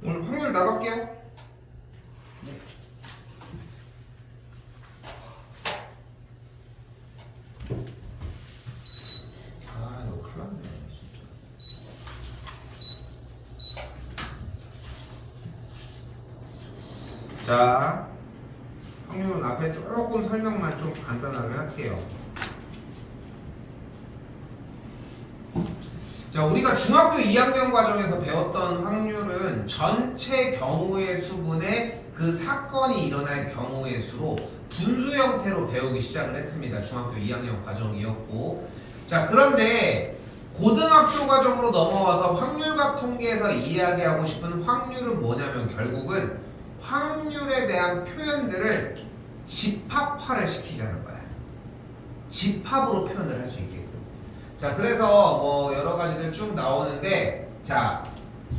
오늘 확률 나갈게요. 네. 아, 이거 큰일 났네, 진짜. 자, 확률은 앞에 조금 설명만 좀 간단하게 할게요. 자, 우리가 중학교 2학년 과정에서 배웠던 확률은 전체 경우의 수분의 그 사건이 일어날 경우의 수로 분수 형태로 배우기 시작을 했습니다. 중학교 2학년 과정이었고, 자, 그런데 고등학교 과정으로 넘어와서 확률과 통계에서 이야기하고 싶은 확률은 뭐냐면 결국은 확률에 대한 표현들을 집합화를 시키자는 거야. 집합으로 표현을 할 수 있게끔. 자, 그래서 뭐 여러 가지들 쭉 나오는데, 자,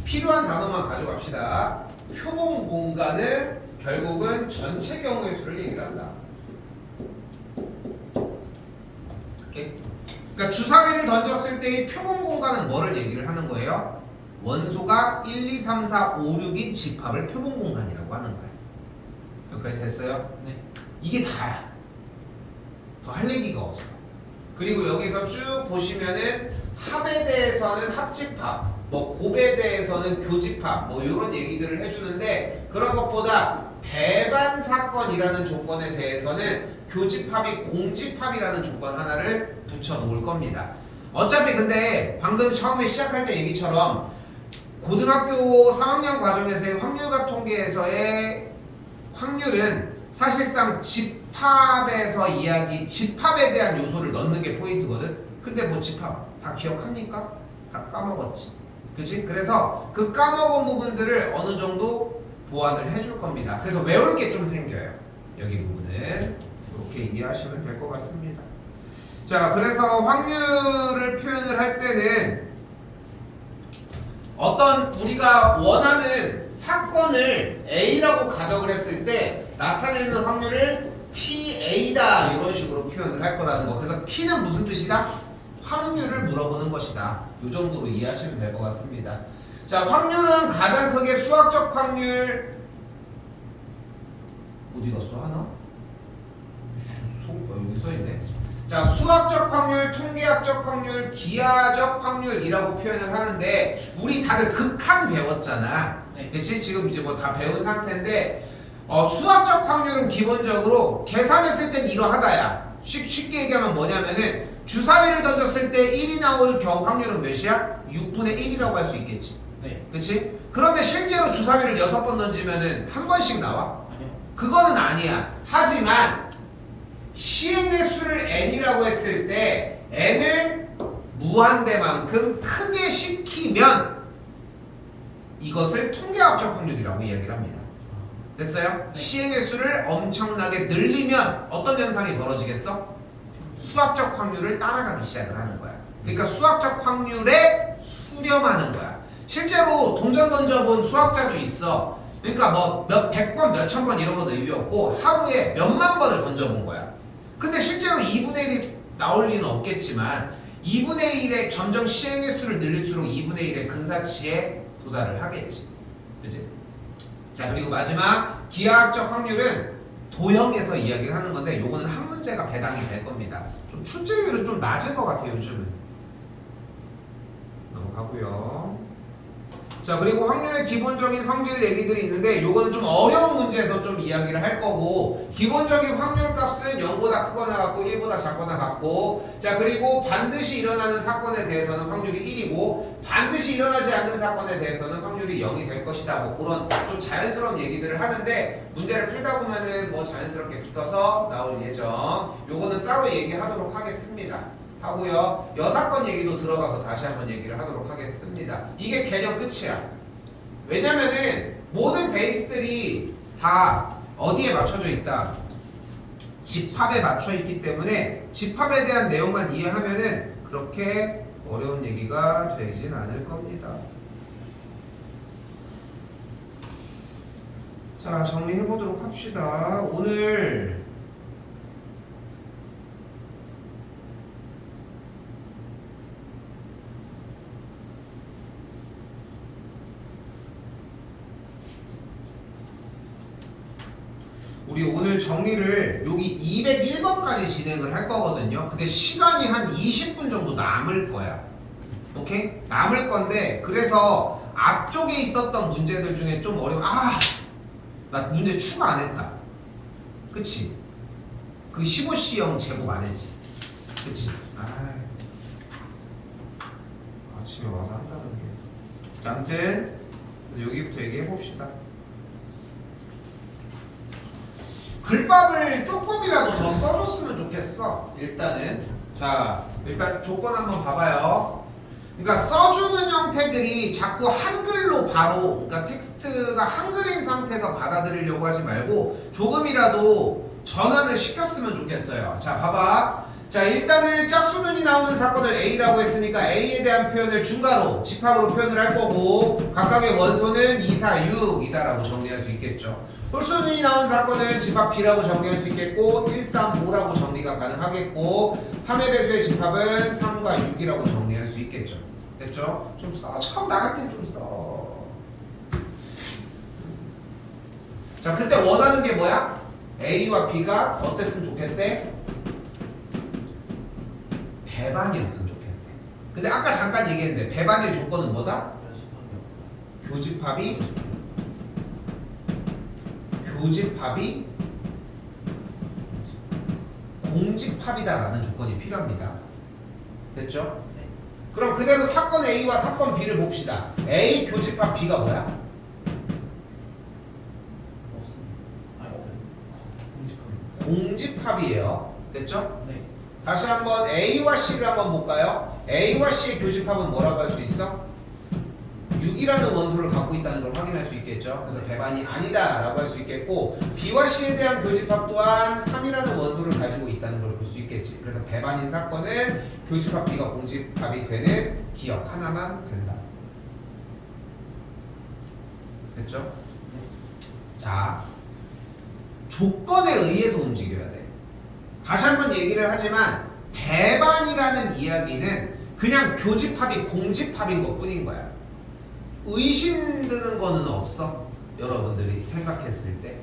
필요한 단어만 가져갑시다. 표본 공간은 결국은 전체 경우의 수를 얘기를 한다. 오케이? 그러니까 주사위를 던졌을 때의 표본 공간은 뭐를 얘기를 하는 거예요? 원소가 1, 2, 3, 4, 5, 6인 집합을 표본 공간이라고 하는 거예요. 여기까지 됐어요? 네. 이게 다야. 더 할 얘기가 없어. 그리고 여기서 쭉 보시면은 합에 대해서는 합집합, 뭐 곱에 대해서는 교집합, 뭐 이런 얘기들을 해주는데, 그런 것보다 배반 사건이라는 조건에 대해서는 교집합이 공집합이라는 조건 하나를 붙여 놓을 겁니다. 어차피 근데 방금 처음에 시작할 때 얘기처럼 고등학교 3학년 과정에서의 확률과 통계에서의 확률은 사실상 집합에서 집합에 대한 요소를 넣는 게 포인트거든. 근데 뭐 집합 다 기억합니까? 다 까먹었지. 그치? 그래서 그 까먹은 부분들을 어느 정도 보완을 해줄 겁니다. 그래서 외울 게 좀 생겨요. 여기 부분은 이렇게 이해하시면 될 것 같습니다. 자, 그래서 확률을 표현을 할 때는 어떤 우리가 원하는 사건을 A라고 가정을 했을 때 나타내는 확률을 PA다 이런 식으로 표현을 할 거라는 거. 그래서 P는 무슨 뜻이다? 확률을 물어보는 것이다. 이 정도로 이해하시면 될 것 같습니다. 자, 확률은 가장 크게 수학적 확률 어디 갔어? 하나? 여기 써있네. 자, 수학적 확률, 통계학적 확률, 기하적 확률이라고 표현을 하는데, 우리 다들 극한 배웠잖아. 네. 그치? 지금 이제 뭐 다 배운 상태인데, 수학적 확률은 기본적으로 계산했을 땐 이러하다야. 쉽게 얘기하면 뭐냐면은 주사위를 던졌을 때 1이 나올 경우 확률은 몇이야? 6분의 1이라고 할 수 있겠지. 네. 그치? 그런데 실제로 주사위를 6번 던지면은 한 번씩 나와? 아니요. 그거는 아니야. 하지만 시행의 수를 n이라고 했을 때 n을 무한대만큼 크게 시키면 이것을 통계학적 확률이라고 이야기를 합니다. 됐어요? 네. 시행의 수를 엄청나게 늘리면 어떤 현상이 벌어지겠어? 수학적 확률을 따라가기 시작을 하는 거야. 그러니까 수학적 확률에 수렴하는 거야. 실제로 동전 던져본 수학자도 있어. 그러니까 뭐 몇 100번, 몇천 번 이런 건 의미 없고 하루에 몇만 번을 던져본 거야. 근데 실제로 2분의 1이 나올 리는 없겠지만 2분의 1의 점점 시행의 수를 늘릴수록 2분의 1의 근사치에 도달을 하겠지. 그치? 자, 그리고 마지막 기하학적 확률은 도형에서 이야기를 하는 건데 요거는 한 문제가 배당이 될 겁니다. 좀 출제율은 좀 낮은 것 같아요, 요즘은. 넘어가고요. 자, 그리고 확률의 기본적인 성질 얘기들이 있는데 요거는 좀 어려운 문제에서 좀 이야기를 할 거고, 기본적인 확률 값은 0보다 크거나 같고 1보다 작거나 같고, 자, 그리고 반드시 일어나는 사건에 대해서는 확률이 1이고 반드시 일어나지 않는 사건에 대해서는 확률이 0이 될 것이다. 뭐 그런 좀 자연스러운 얘기들을 하는데 문제를 풀다 보면은 뭐 자연스럽게 붙어서 나올 예정. 요거는 따로 얘기하도록 하겠습니다. 하고요. 여사건 얘기도 들어가서 다시 한번 얘기를 하도록 하겠습니다. 이게 개념 끝이야. 왜냐면은 모든 베이스들이 다 어디에 맞춰져 있다? 집합에 맞춰 있기 때문에 집합에 대한 내용만 이해하면은 그렇게 어려운 얘기가 되진 않을 겁니다. 자, 정리해 보도록 합시다. 오늘 우리 오늘 정리를 여기 201번까지 진행을 할 거거든요. 근데 시간이 한 20분 정도 남을 거야. 오케이? 남을 건데 그래서 앞쪽에 있었던 문제들 중에 좀 어려운 나 문제 추가 안 했다. 그치? 그 15C형 제곱 안 했지. 그치? 아침에 와서 한다던 게. 자, 아무튼 여기부터 얘기해 봅시다. 글밥을 조금이라도 더 써줬으면 좋겠어. 일단은 자, 일단 조건 한번 봐봐요. 그러니까 써주는 형태들이 자꾸 한글로 바로, 그러니까 텍스트가 한글인 상태에서 받아들이려고 하지 말고 조금이라도 전환을 시켰으면 좋겠어요. 자, 봐봐. 자, 일단은 짝수눈이 나오는 사건을 A라고 했으니까 A에 대한 표현을 중괄호, 집합으로 표현을 할 거고 각각의 원소는 2, 4, 6이다라고 정리할 수 있겠죠. 홀수눈이 나온 사건은 집합 B라고 정리할 수 있겠고 1, 3, 5라고 정리가 가능하겠고 3의 배수의 집합은 3과 6이라고 정리할 수 있겠죠. 됐죠? 좀 써. 처음 나갈 땐 좀 써. 자, 그때 원하는 게 뭐야? A와 B가 어땠으면 좋겠대? 배반이었으면 좋겠대. 근데 아까 잠깐 얘기했는데 배반의 조건은 뭐다? 교집합이 공집합이다라는 조건이 필요합니다. 됐죠? 네. 그럼 그대로 사건 A와 사건 B를 봅시다. A 교집합 B가 뭐야? 없습니다. 공집합. 공집합이에요. 됐죠? 네. 다시 한번 A와 C를 한번 볼까요? A와 C의 교집합은 뭐라고 할 수 있어? 6이라는 원소를 갖고 있다는 걸 확인할 수 있겠죠. 그래서 배반이 아니다 라고 할 수 있겠고 B와 C에 대한 교집합 또한 3이라는 원소를 가지고 있다는 걸 볼 수 있겠지. 그래서 배반인 사건은 교집합 B가 공집합이 되는 기억 하나만 된다. 됐죠? 자, 조건에 의해서 움직여야 돼. 다시 한번 얘기를 하지만 배반이라는 이야기는 그냥 교집합이 공집합인 것 뿐인 거야. 의심드는 거는 없어. 여러분들이 생각했을 때.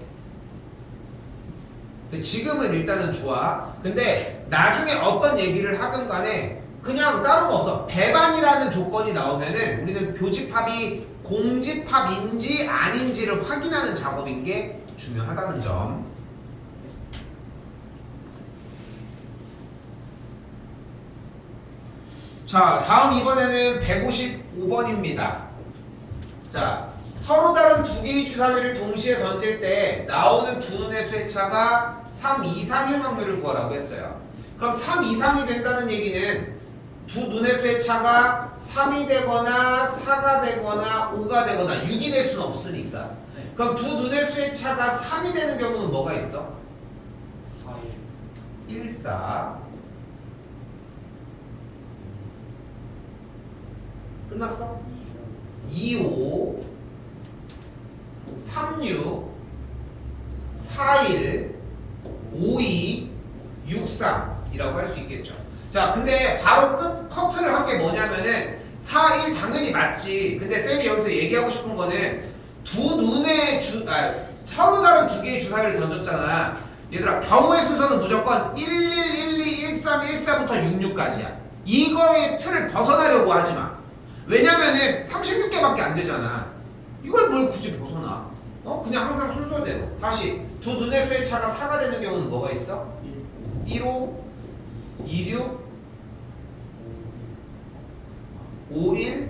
근데 지금은 일단은 좋아. 근데 나중에 어떤 얘기를 하든 간에 그냥 다른 거 없어. 배반이라는 조건이 나오면은 우리는 교집합이 공집합인지 아닌지를 확인하는 작업인 게 중요하다는 점. 자, 다음 이번에는 155번입니다. 자, 서로 다른 두 개의 주사위를 동시에 던질 때 나오는 두 눈의 수의 차가 3 이상일 확률을 구하라고 했어요. 그럼 3 이상이 된다는 얘기는 두 눈의 수의 차가 3이 되거나 4가 되거나 5가 되거나 6이 될 수는 없으니까. 네. 그럼 두 눈의 수의 차가 3이 되는 경우는 뭐가 있어? 4일. 1, 4. 끝났어? 2, 5, 3, 6, 4, 1, 5, 2, 6, 3이라고 할 수 있겠죠. 자, 근데 바로 커트를 한 게 뭐냐면은 4, 1 당연히 맞지. 근데 쌤이 여기서 얘기하고 싶은 거는 서로 다른 두 개의 주사위를 던졌잖아. 얘들아, 경우의 순서는 무조건 1, 1, 1, 2, 1, 3, 1, 4부터 6, 6까지야. 이거의 틀을 벗어나려고 하지 마. 왜냐면은 36개밖에 안 되잖아. 이걸 뭘 굳이 벗어나? 그냥 항상 순서대로. 다시 두 눈의 수의 차가 4가 되는 경우는 뭐가 있어? 1호, 26, 51,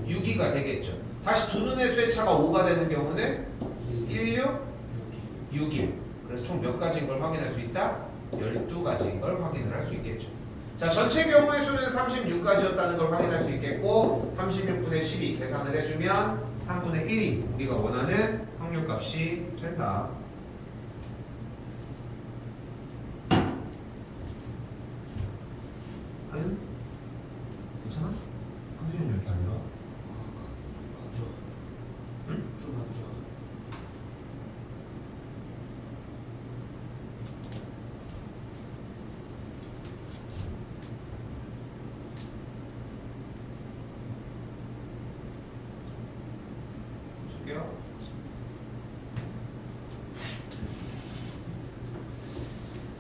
62가 되겠죠. 다시 두 눈의 수의 차가 5가 되는 경우는 16, 61. 그래서 총 몇 가지인 걸 확인할 수 있다? 12가지인 걸 확인을 할 수 있겠죠. 자, 전체 경우의 수는 36가지였다는 걸 확인할 수 있겠고 36분의 12 계산을 해주면 3분의 1이 우리가 원하는 확률값이 된다. 아유? 괜찮아? 컨디션이 왜 이렇게 안 좋아? 안 좋아. 응? 좀 안 좋아. 줄게요.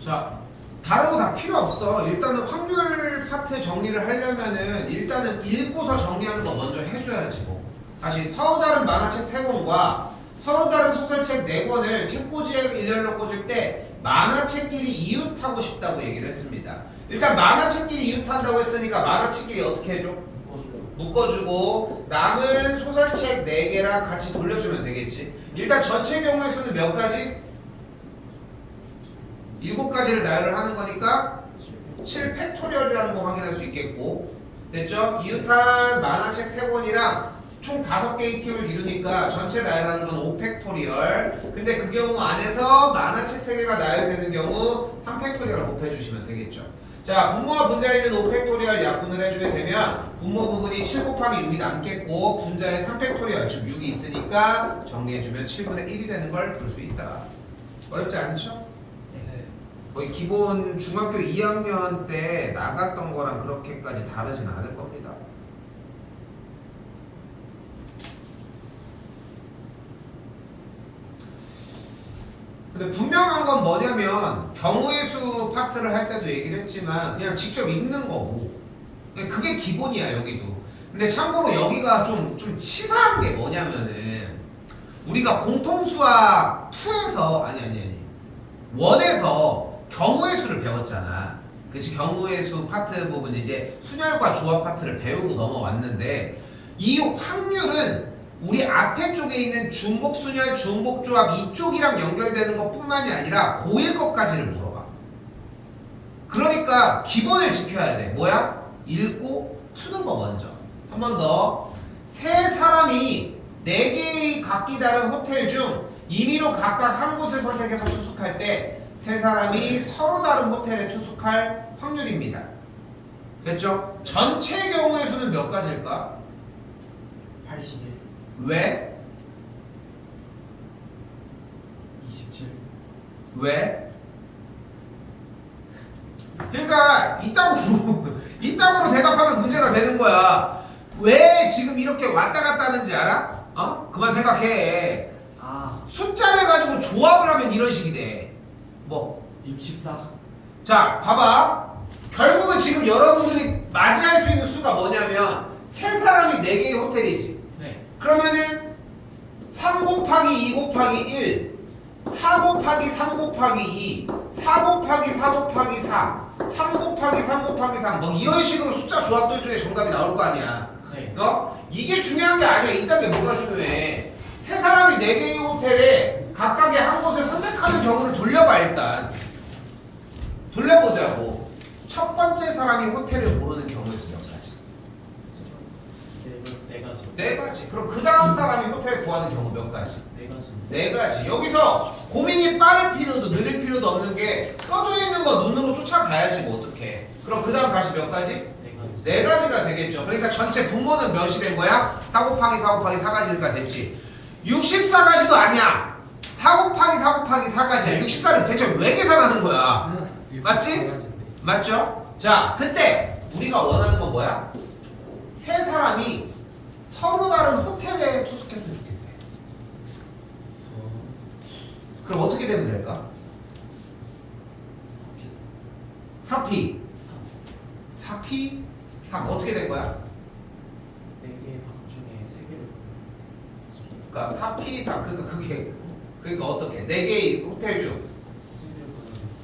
자, 다른 거 다 필요 없어. 일단은 확률 파트 정리를 하려면은 일단은 읽고서 정리하는 거 먼저 해줘야지 뭐. 다시 서로 다른 만화책 3권과 서로 다른 소설책 4권을 책꽂이에 일렬로 꽂을 때 만화책끼리 이웃하고 싶다고 얘기를 했습니다. 일단 만화책끼리 이웃한다고 했으니까 만화책끼리 어떻게 해줘? 묶어주고 남은 소설책 4개랑 같이 돌려주면 되겠지. 일단 전체 경우의 수는 몇 가지? 7가지를 나열을 하는 거니까 7팩토리얼이라는 거 확인할 수 있겠고, 됐죠? 이웃한 만화책 3권이랑 총 5개의 팀을 이루니까 전체 나열하는 건 5팩토리얼. 근데 그 경우 안에서 만화책 3개가 나열되는 경우 3팩토리얼 곱해주시면 되겠죠. 자, 분모와 분자에 있는 5팩토리얼 약분을 해주게 되면 분모 부분이 7 곱하기 6이 남겠고 분자에 3팩토리얼 즉 6이 있으니까 정리해주면 7분의 1이 되는 걸 볼 수 있다. 어렵지 않죠? 네. 거의 기본 중학교 2학년 때 나갔던 거랑 그렇게까지 다르진 않을 겁니다. 근데 분명한 건 뭐냐면 경우의 수 파트를 할 때도 얘기를 했지만 그냥 직접 읽는 거고 그게 기본이야 여기도. 근데 참고로 여기가 좀 치사한 게 뭐냐면은 우리가 공통수학 2에서 아니 1에서 경우의 수를 배웠잖아. 그치? 경우의 수 파트 부분 이제 순열과 조합 파트를 배우고 넘어왔는데 이 확률은 우리 앞에 쪽에 있는 중복순열, 중복조합 이쪽이랑 연결되는 것뿐만이 아니라 고1 것까지를 물어봐. 그러니까 기본을 지켜야 돼. 뭐야? 읽고 푸는 거 먼저. 한 번 더. 세 사람이 4개의 각기 다른 호텔 중 임의로 각각 한 곳을 선택해서 투숙할 때 세 사람이 서로 다른 호텔에 투숙할 확률입니다. 됐죠? 전체 경우의 수는 몇 가지일까? 81, 왜? 27. 왜? 그러니까 이따구로 대답하면 문제가 되는 거야. 왜 지금 이렇게 왔다 갔다 하는지 알아? 어? 그만 생각해. 아, 숫자를 가지고 조합을 하면 이런 식이 돼. 뭐? 64. 자, 봐봐. 결국은 지금 여러분들이 맞이할 수 있는 수가 뭐냐면 세 사람이 4개의 호텔이지. 네. 그러면은 3 곱하기 2 곱하기 1, 4 곱하기 3 곱하기 2, 4 곱하기 4 곱하기 4, 3 곱하기 3 곱하기 3, 뭐 이런 식으로 숫자 조합들 중에 정답이 나올 거 아니야. 네. 이게 중요한 게 아니야. 이딴 게 뭐가 중요해. 세 사람이 4개의 호텔에 각각의 한 곳을 선택하는 경우를 돌려봐. 일단 돌려보자고. 첫 번째 사람이 호텔을 모르는 경우의 수 몇 가지? 네 가지. 4가지. 그럼 그 다음 사람이 호텔 구하는 경우 몇 가지? 4가지. 4가지. 여기서 고민이 빠를 필요도 느릴 필요도 없는 게 써져 있는 거 눈으로 쫓아가야지 뭐 어떡해. 그럼 그 다음 다시 몇 가지? 4가지. 4가지가 되겠죠. 그러니까 전체 분모는 몇이 된 거야? 4 곱하기 4 곱하기 4가지가 됐지. 64가지도 아니야. 4 곱하기 4 곱하기 4가지야. 64를 대체 왜 계산하는 거야? 맞지? 맞죠? 자, 근데 우리가 원하는 건 뭐야? 세 사람이 서로 다른 호텔에 투숙했으면 좋겠대. 그럼 어떻게 되면 될까? 4P 4P 3 어떻게 된 거야? 4개의 방 중에 3개를 그러니까 4P 3 그러니까 어떻게? 4개의 호텔 중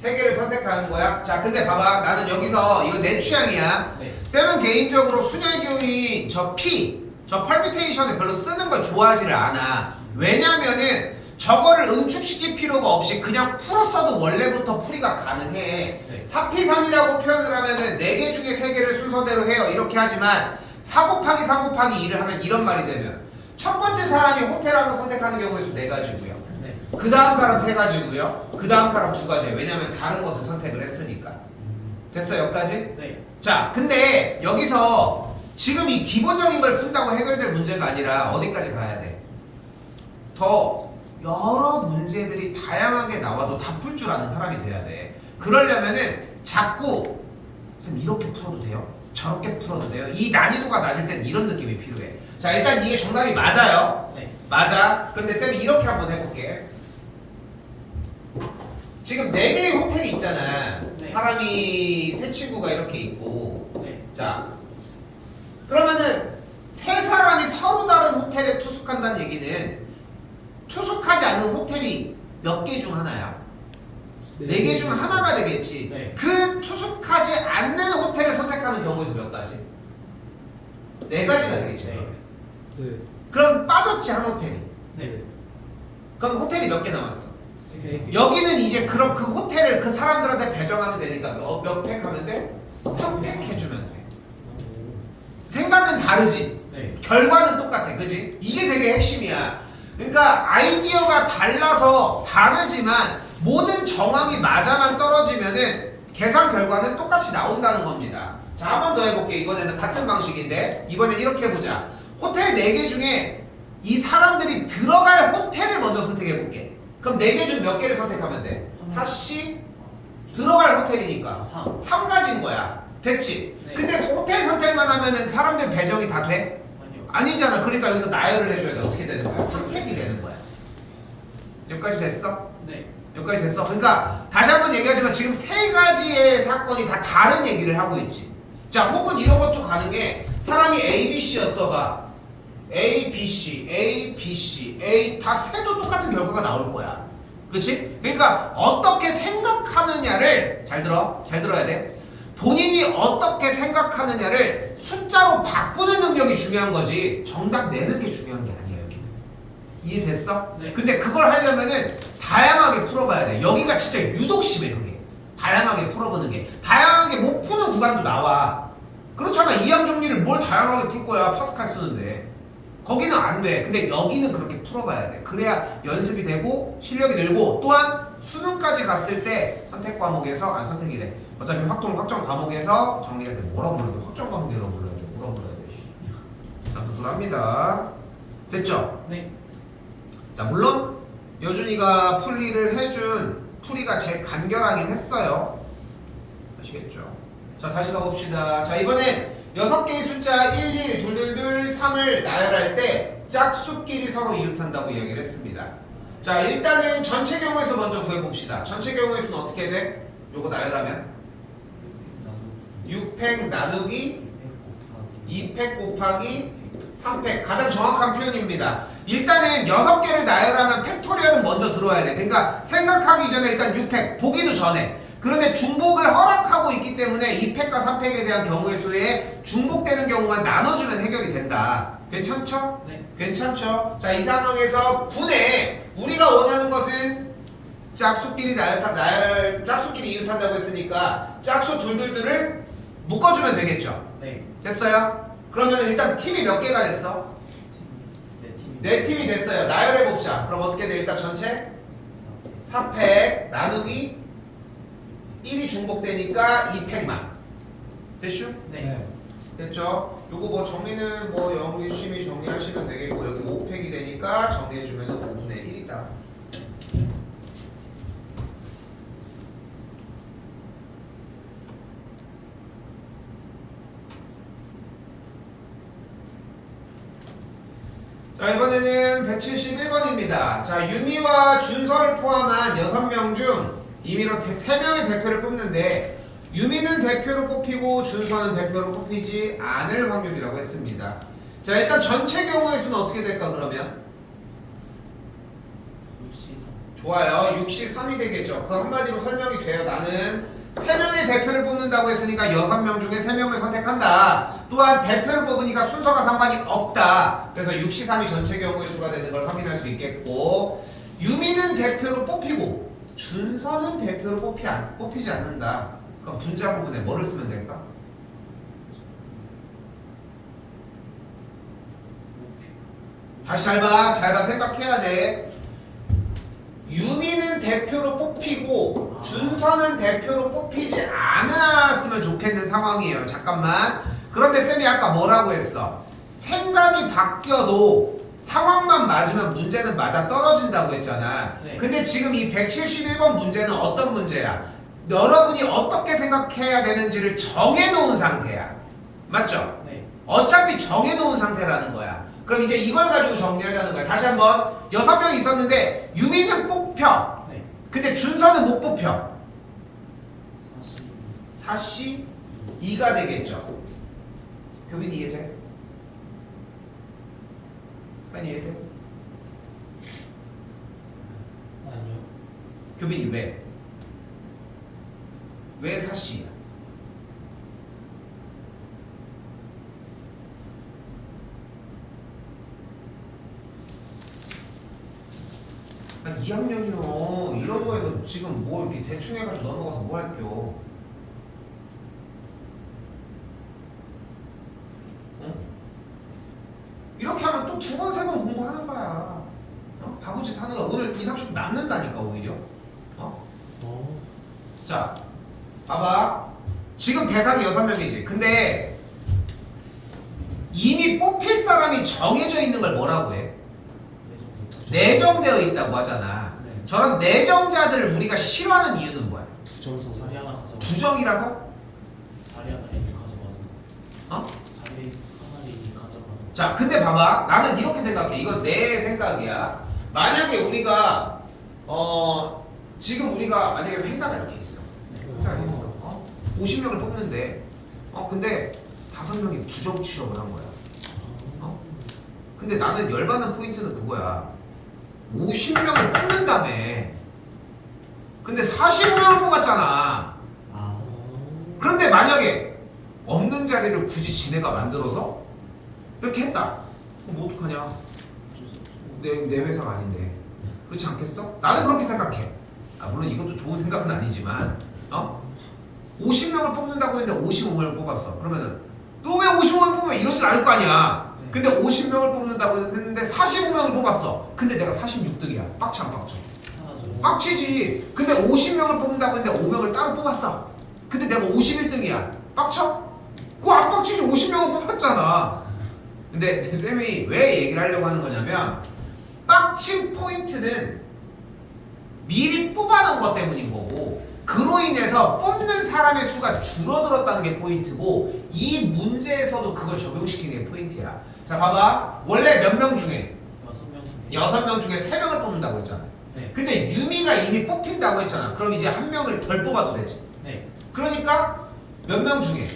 3개를 선택하는 거야? 자, 근데 봐봐. 나는 여기서 이거 내 취향이야. 네. 쌤은 개인적으로 순열교의 저 퍼뮤테이션을 별로 쓰는 걸 좋아하지를 않아. 왜냐면은 저거를 응축시킬 필요가 없이 그냥 풀었어도 원래부터 풀이가 가능해. 네. 4P3이라고 표현을 하면은 4개 중에 3개를 순서대로 해요. 이렇게 하지만 4 곱하기 3 곱하기 2를 하면 이런 말이 되면 첫 번째 사람이 호텔하고 선택하는 경우의 수 4가지고요. 네. 그 다음 사람 3가지고요. 그 다음 사람 2가지예요. 왜냐면 다른 것을 선택을 했으니까. 됐어 여기까지? 네. 자, 근데 여기서 지금 이 기본적인 걸 푼다고 해결될 문제가 아니라 어디까지 가야 돼? 더 여러 문제들이 다양하게 나와도 다 풀 줄 아는 사람이 돼야 돼. 그러려면은 자꾸 쌤 이렇게 풀어도 돼요? 저렇게 풀어도 돼요? 이 난이도가 낮을 땐 이런 느낌이 필요해. 자, 일단 이게 정답이 맞아요. 네. 맞아. 그런데 쌤이 이렇게 한번 해볼게. 지금 4개의 호텔이 있잖아. 네. 사람이 세 친구가 이렇게 있고. 네. 자, 그러면은 세 사람이 서로 다른 호텔에 투숙한다는 얘기는 투숙하지 않는 호텔이 몇 개 중 하나야? 4개 중 하나가 되겠지. 네. 그 투숙하지 않는 호텔을 선택하는 경우에 몇 가지? 4가지가 되겠지. 네. 네. 그럼 빠졌지 한 호텔이. 네. 그럼 호텔이 몇 개 남았어? 3개. 여기는 이제 그럼 그 호텔을 그 사람들한테 배정하면 되니까 몇 팩 하면 돼? 3팩 해주면 돼. 생각은 다르지. 네. 결과는 똑같아. 그지? 이게 되게 핵심이야. 그러니까 아이디어가 달라서 다르지만 모든 정황이 맞아만 떨어지면은 계산 결과는 똑같이 나온다는 겁니다. 자, 한 번 더 해볼게. 이번에는 같은 방식인데 이번엔 이렇게 해보자. 호텔 4개 중에 이 사람들이 들어갈 호텔을 먼저 선택해볼게. 그럼 4개 중 몇 개를 선택하면 돼? 사씨 들어갈 호텔이니까 3. 3가지인 거야. 됐지? 네. 근데 호텔 선택만 하면은 사람들 배정이 다 돼? 아니요. 아니잖아. 그러니까 여기서 나열을 해줘야 돼. 어떻게 되는 거야? 3팩이 되는 거야. 여기까지 됐어? 네. 여기까지 됐어. 그러니까 다시 한번 얘기하지만 지금 3가지의 사건이 다 다른 얘기를 하고 있지. 자, 혹은 이런 것도 가능해. 사람이 A, B, C였어 봐. A, B, C, A, B, C, A 다 세도 똑같은 결과가 나올 거야. 그치? 그러니까 어떻게 생각하느냐를 잘 들어. 잘 들어야 돼. 본인이 어떻게 생각하느냐를 숫자로 바꾸는 능력이 중요한 거지 정답 내는 게 중요한 게 아니야. 여기는 이해됐어? 네. 근데 그걸 하려면은 다양하게 풀어봐야 돼. 여기가 진짜 유독 심해. 그게 다양하게 풀어보는 게. 다양하게 못 푸는 구간도 나와. 그렇잖아. 이항 정리를 뭘 다양하게 풀 거야. 파스칼 쓰는데 거기는 안 돼. 근데 여기는 그렇게 풀어봐야 돼. 그래야 연습이 되고 실력이 늘고 또한 수능까지 갔을 때 선택 과목에서 선택이래. 어차피 확정 과목에서 정리가 돼. 뭐라고 불러야 돼? 확정 과목이라고 불러야 돼. 뭐라고 불러야 돼? 자, 그걸합니다. 됐죠? 네. 자, 물론 여준이가 풀이를 해준 풀이가 제 간결하긴 했어요. 아시겠죠? 자, 다시 가봅시다. 자, 이번엔 6개의 숫자 1, 1, 2, 2, 2, 3을 나열할 때 짝수끼리 서로 이웃한다고 이야기를 했습니다. 자, 일단은 전체 경우에서 먼저 구해봅시다. 전체 경우의 수는 어떻게 돼? 요거 나열하면 6팩 나누기 2팩 곱하기 3팩. 가장 정확한 표현입니다. 일단은 6개를 나열하면 팩토리얼은 먼저 들어와야 돼. 그러니까 생각하기 전에 일단 6팩 보기도 전에. 그런데 중복을 허락하고 있기 때문에 2팩과 3팩에 대한 경우의 수에 중복되는 경우만 나눠주면 해결이 된다. 괜찮죠? 네. 괜찮죠? 자, 이 상황에서 분해. 우리가 원하는 것은 짝수끼리 짝수끼리 이웃한다고 했으니까 짝수 둘둘둘을 묶어주면 되겠죠? 네. 됐어요? 그러면 일단 팀이 몇 개가 됐어? 네. 4팀이 됐어요. 나열해봅시다. 그럼 어떻게 돼? 일단 전체 4팩 나누기 1이 중복되니까 2팩만. 됐슈? 네. 됐죠? 요거 뭐 정리는 뭐 열심히 정리하시면 되겠고 여기 5팩이 되니까 정리해주면 5분의 1이다. 자, 이번에는 171번입니다. 자, 유미와 준서를 포함한 6명 중 임의로 3명의 대표를 뽑는데 유미는 대표로 뽑히고 준서는 대표로 뽑히지 않을 확률이라고 했습니다. 자, 일단 전체 경우의 수는 어떻게 될까 그러면? 6시 3. 좋아요. 6시 3이 되겠죠. 그 한마디로 설명이 돼요. 나는 3명의 대표를 뽑는다고 했으니까 6명 중에 3명을 선택한다. 또한 대표를 뽑으니까 순서가 상관이 없다. 그래서 6시 3이 전체 경우의 수가 되는 걸 확인할 수 있겠고 유미는 대표로 뽑히고 준서는 대표로 뽑히지 않는다. 그럼 분자 부분에 뭐를 쓰면 될까? 다시 잘 봐. 생각해야 돼. 유미는 대표로 뽑히고 준서는 대표로 뽑히지 않았으면 좋겠는 상황이에요. 잠깐만. 그런데 쌤이 아까 뭐라고 했어? 생각이 바뀌어도 상황만 맞으면 문제는 맞아 떨어진다고 했잖아. 네. 근데 지금 이 171번 문제는 어떤 문제야? 여러분이 어떻게 생각해야 되는지를 정해놓은 상태야. 맞죠? 네. 어차피 정해놓은 상태라는 거야. 그럼 이제 이걸 가지고 정리하자는 거야. 다시 한번 6명이 있었는데 유미는 뽑혀. 네. 근데 준서는 못 뽑혀. 42. 4C 2가 되겠죠. 교빈 이해돼? 아니 이해돼? 아니요. 교빈이 왜? 왜 4C야? 아니 2학년이요. 이런 거에서 지금 뭐 이렇게 대충 해가지고 넘어가서 뭐 할게요? 응? 이렇게 하면 또 두 번, 세 번 공부하는 거야. 어? 바보짓 하는 거야. 오늘 2, 30분 남는다니까 오히려. 어? 자, 봐봐. 지금 대상이 6명이지. 근데 이미 뽑힐 사람이 정해져 있는 걸 뭐라고 해? 내정되어 있다고 하잖아. 네. 저런 내정자들을 우리가 싫어하는 이유는 뭐야? 부정선. 자리 하나 가져가. 부정이라서? 자리 하나 이미 가져가서. 어? 자리 하나를 이미 가져가서. 자, 근데 봐봐. 나는 이렇게 생각해. 이건 내 생각이야. 만약에 우리가 지금 우리가 만약에 회사가 이렇게 있어. 회사가 이렇게 있어. 50명을 뽑는데 근데 5명이 부정 취업을 한 거야. 근데 나는 열받는 포인트는 그거야. 50명을 뽑는다며. 근데 45명을 뽑았잖아. 그런데 만약에 없는 자리를 굳이 지네가 만들어서 이렇게 했다. 그럼 뭐 어떡하냐? 내 회사가 아닌데. 그렇지 않겠어? 나는 그렇게 생각해. 물론 이것도 좋은 생각은 아니지만 50명을 뽑는다고 했는데 55명을 뽑았어. 그러면은 너 왜 55명을 뽑으면 이러진 않을 거 아니야. 근데 50명을 뽑는다고 했는데 45명을 뽑았어. 근데 내가 46등이야. 빡쳐 안 빡쳐? 빡치지. 근데 50명을 뽑는다고 했는데 5명을 따로 뽑았어. 근데 내가 51등이야. 빡쳐? 그거 안 빡치지. 50명을 뽑았잖아. 근데 쌤이 왜 얘기를 하려고 하는 거냐면 빡친 포인트는 미리 뽑아놓은 것 때문인 거고 그로 인해서 뽑는 사람의 수가 줄어들었다는 게 포인트고 이 문제에서도 그걸 적용시키는 게 포인트야. 자 봐봐. 원래 몇 명 중에? 6명 중에 3명을 뽑는다고 했잖아. 네. 근데 유미가 이미 뽑힌다고 했잖아. 그럼 이제 1명을 덜 뽑아도 되지. 네. 그러니까 몇 명 중에?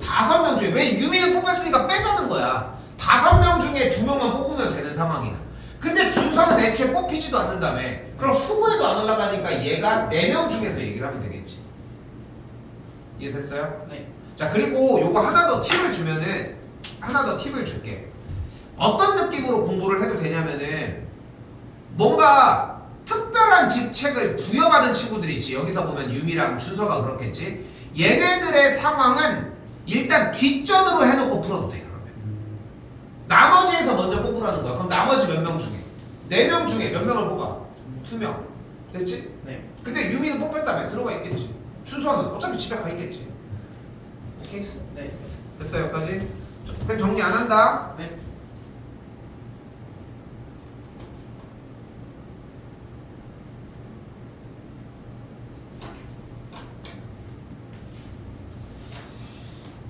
5명. 5명 중에. 왜 유미는 뽑혔으니까 빼자는 거야. 5명 중에 2명만 뽑으면 되는 상황이야. 근데 준서는 애초에 뽑히지도 않는다며. 그럼 후보에도 안 올라가니까 얘가 4명 중에서 얘기를 하면 되겠지. 이해됐어요? 네. 자, 그리고 요거 하나 더 팁을 주면은 하나 더 팁을 줄게. 어떤 느낌으로 공부를 해도 되냐면은 뭔가 특별한 직책을 부여받은 친구들이 있지. 여기서 보면 유미랑 준서가 그렇겠지. 얘네들의 상황은 일단 뒷전으로 해놓고 풀어도 돼. 그러면 나머지에서 먼저 뽑으라는 거야. 그럼 나머지 몇 명 중에 4명 중에 몇 명을 뽑아? 2명. 됐지? 네. 근데 유미는 뽑혔다며 들어가 있겠지. 준서는 어차피 집에 가 있겠지. 오케이? 네. 됐어요 여기까지? 쌤 정리 안 한다. 네.